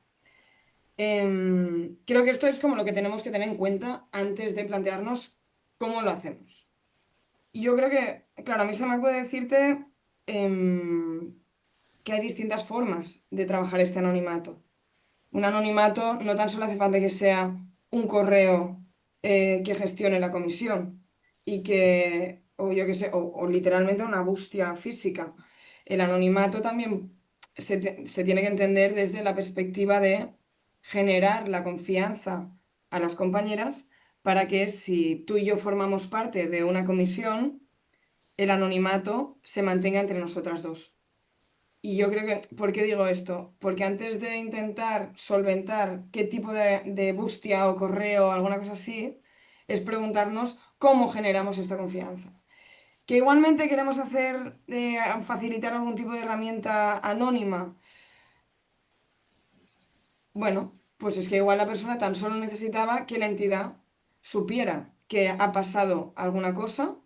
Speaker 2: Creo que esto es como lo que tenemos que tener en cuenta antes de plantearnos cómo lo hacemos. Y yo creo que, claro, a mí se me puede decirte que hay distintas formas de trabajar este anonimato. Un anonimato no tan solo hace falta que sea un correo que gestione la comisión y que, o yo qué sé, o literalmente una bustia física. El anonimato también se tiene que entender desde la perspectiva de generar la confianza a las compañeras para que si tú y yo formamos parte de una comisión, el anonimato se mantenga entre nosotras dos. Y yo creo que, ¿por qué digo esto? Porque antes de intentar solventar qué tipo de bustia o correo o alguna cosa así, es preguntarnos cómo generamos esta confianza. Que igualmente queremos hacer, facilitar algún tipo de herramienta anónima. Bueno, pues es que igual la persona tan solo necesitaba que la entidad supiera que ha pasado alguna cosa,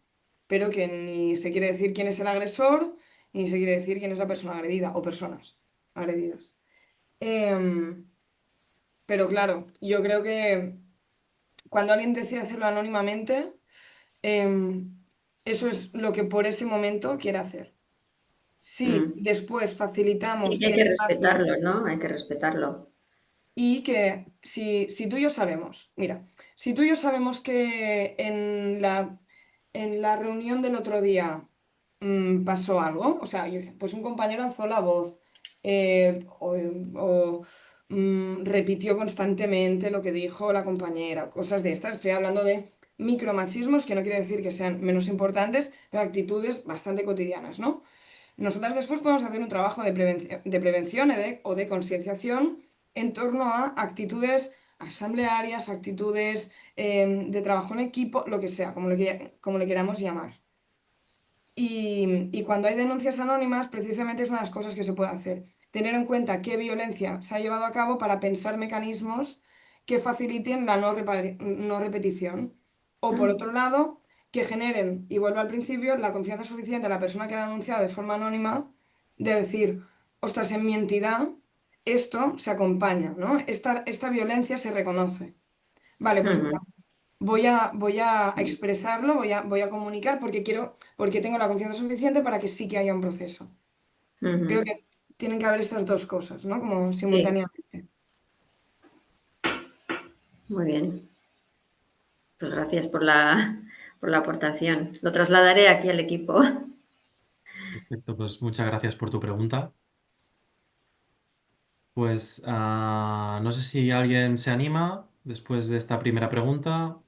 Speaker 2: pero que ni se quiere decir quién es el agresor, ni se quiere decir quién es la persona agredida o personas agredidas. Em, pero claro, yo creo que cuando alguien decide hacerlo anónimamente, em, eso es lo que por ese momento quiere hacer. Si
Speaker 3: Mm.
Speaker 2: después
Speaker 3: Sí,
Speaker 2: facilitamos
Speaker 3: que hay
Speaker 2: el
Speaker 3: que
Speaker 2: espacio.
Speaker 3: respetarlo, ¿no? Hay que respetarlo.
Speaker 2: Y que si tú y yo sabemos, mira, si tú y yo sabemos que en la reunión del otro día pasó algo, o sea, pues un compañero alzó la voz o repitió constantemente lo que dijo la compañera, cosas de estas. Estoy hablando de micromachismos, que no quiere decir que sean menos importantes, pero actitudes bastante cotidianas, ¿no? Nosotras después podemos hacer un trabajo de prevención o de concienciación en torno a actitudes asamblearias, actitudes de trabajo en equipo, lo que sea, como le queramos llamar. Y cuando hay denuncias anónimas, precisamente es una de las cosas que se puede hacer. Tener en cuenta qué violencia se ha llevado a cabo para pensar mecanismos que faciliten la no repetición. O por
Speaker 3: Mm,
Speaker 2: otro lado, que generen, y vuelvo al principio, la confianza suficiente a la persona que ha denunciado de forma anónima de decir, ostras, en mi entidad esto se acompaña, ¿no? Esta violencia se reconoce. Vale, pues
Speaker 3: ujú.
Speaker 2: voy a
Speaker 3: Sí.
Speaker 2: expresarlo, voy a comunicar porque quiero, porque tengo la confianza suficiente para que sí que haya un proceso. Creo
Speaker 3: Ujú.
Speaker 2: que tienen que haber estas dos cosas, ¿no? Como
Speaker 3: Sí,
Speaker 2: simultáneamente.
Speaker 3: muy bien. Pues gracias por la aportación. Lo trasladaré aquí al equipo.
Speaker 1: Perfecto, pues muchas gracias por tu pregunta. Pues no sé si alguien se anima después de esta primera pregunta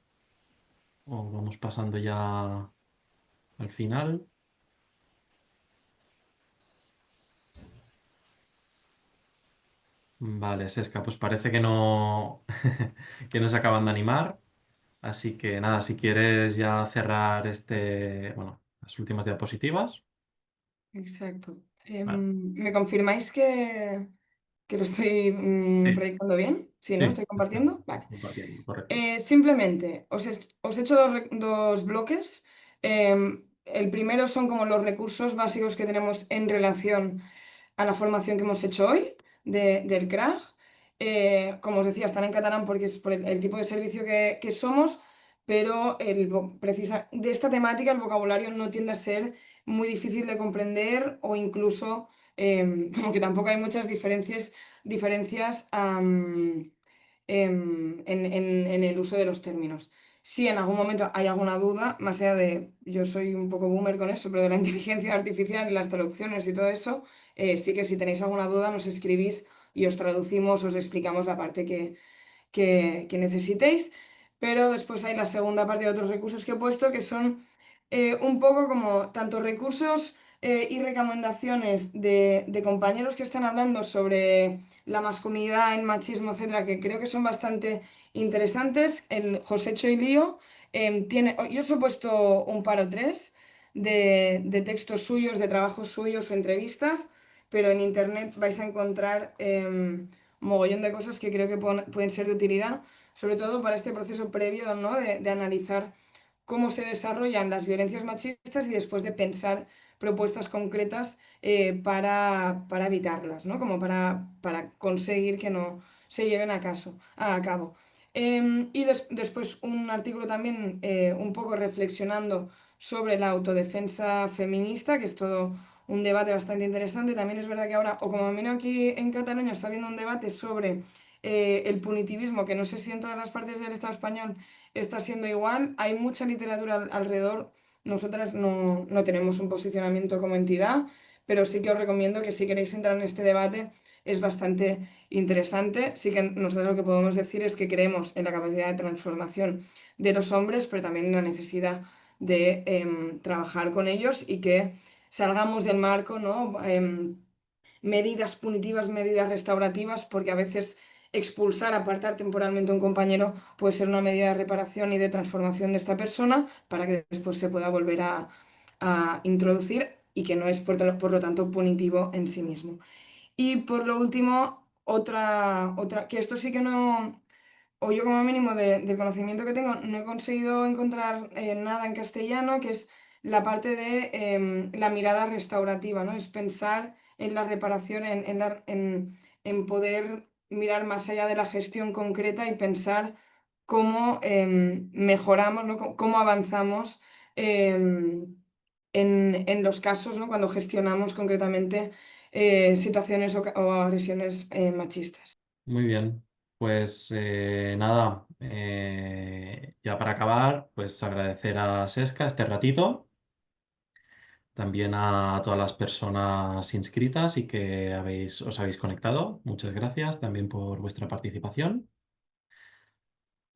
Speaker 1: o vamos pasando ya al final. Vale, Sesca, pues parece que no, que no se acaban de animar. Así que nada, si quieres ya cerrar bueno, las últimas diapositivas.
Speaker 2: Exacto.
Speaker 1: Vale.
Speaker 2: ¿Me confirmáis que lo estoy
Speaker 1: Sí,
Speaker 2: proyectando bien? Sí, ¿no?
Speaker 1: sí,
Speaker 2: ¿Estoy
Speaker 1: está
Speaker 2: compartiendo? Vale.
Speaker 1: compartiendo, correcto.
Speaker 2: Simplemente os he hecho dos bloques. El primero son como los recursos básicos que tenemos en relación a la formación que hemos hecho hoy del CRAG. Como os decía, están en catalán porque es por el tipo de servicio que somos, pero de esta temática el vocabulario no tiende a ser muy difícil de comprender o incluso como que tampoco hay muchas diferencias en el uso de los términos. Si en algún momento hay alguna duda, más allá de, yo soy un poco boomer con eso, pero de la inteligencia artificial y las traducciones y todo eso, sí que si tenéis alguna duda nos escribís y os traducimos, os explicamos la parte que necesitéis. Pero después hay la segunda parte de otros recursos que he puesto, que son un poco como tanto recursos y recomendaciones de compañeros que están hablando sobre la masculinidad, el machismo, etcétera, que creo que son bastante interesantes. El Josécho y Lío yo os he puesto un par o tres de textos suyos, de trabajos suyos o entrevistas, pero en internet vais a encontrar mogollón de cosas que creo que pueden ser de utilidad, sobre todo para este proceso previo, ¿no? de analizar cómo se desarrollan las violencias machistas y después de pensar propuestas concretas para evitarlas, ¿no? Como para conseguir que no se lleven a cabo. Después un artículo también un poco reflexionando sobre la autodefensa feminista, que es todo un debate bastante interesante. También es verdad que ahora, o como menos aquí en Cataluña, está habiendo un debate sobre el punitivismo, que no sé si en todas las partes del Estado español está siendo igual. Hay mucha literatura alrededor. Nosotras no tenemos un posicionamiento como entidad, pero sí que os recomiendo que si queréis entrar en este debate es bastante interesante. Sí que nosotros lo que podemos decir es que creemos en la capacidad de transformación de los hombres, pero también en la necesidad de trabajar con ellos y que salgamos del marco, ¿no? Medidas punitivas, medidas restaurativas, porque a veces expulsar, apartar temporalmente a un compañero puede ser una medida de reparación y de transformación de esta persona para que después se pueda volver a introducir y que no es por lo tanto punitivo en sí mismo. Y por lo último, que esto sí que no, o yo como mínimo del conocimiento que tengo, no he conseguido encontrar nada en castellano, que es la parte de la mirada restaurativa, ¿no? Es pensar en la reparación, en poder mirar más allá de la gestión concreta y pensar cómo mejoramos, ¿no? Cómo avanzamos en los casos, ¿no? Cuando gestionamos concretamente situaciones o agresiones machistas.
Speaker 1: Muy bien. Pues nada, ya para acabar, pues agradecer a Sesca este ratito, también a todas las personas inscritas y que os habéis conectado. Muchas gracias también por vuestra participación.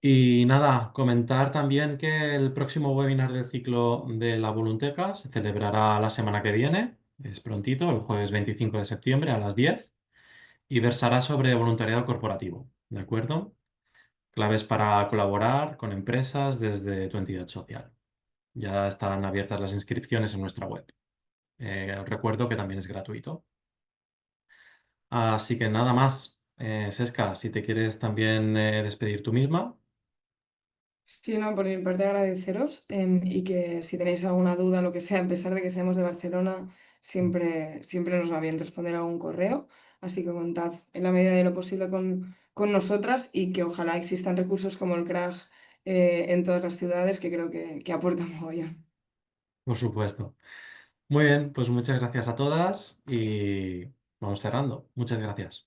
Speaker 1: Y nada, comentar también que el próximo webinar del ciclo de la Volunteca se celebrará la semana que viene, es prontito, el jueves 25 de septiembre a las 10, y versará sobre voluntariado corporativo, ¿de acuerdo? Claves para colaborar con empresas desde tu entidad social. Ya están abiertas las inscripciones en nuestra web. Os recuerdo que también es gratuito. Así que nada más. Sesca, si te quieres también despedir tú misma.
Speaker 2: Sí, no, por mi parte agradeceros y que si tenéis alguna duda, lo que sea, a pesar de que seamos de Barcelona, siempre nos va bien responder a un correo. Así que contad en la medida de lo posible con nosotras y que ojalá existan recursos como el CRAG en todas las ciudades que creo que aportan mogollón.
Speaker 1: Por supuesto. Muy bien, pues muchas gracias a todas y vamos cerrando. Muchas gracias.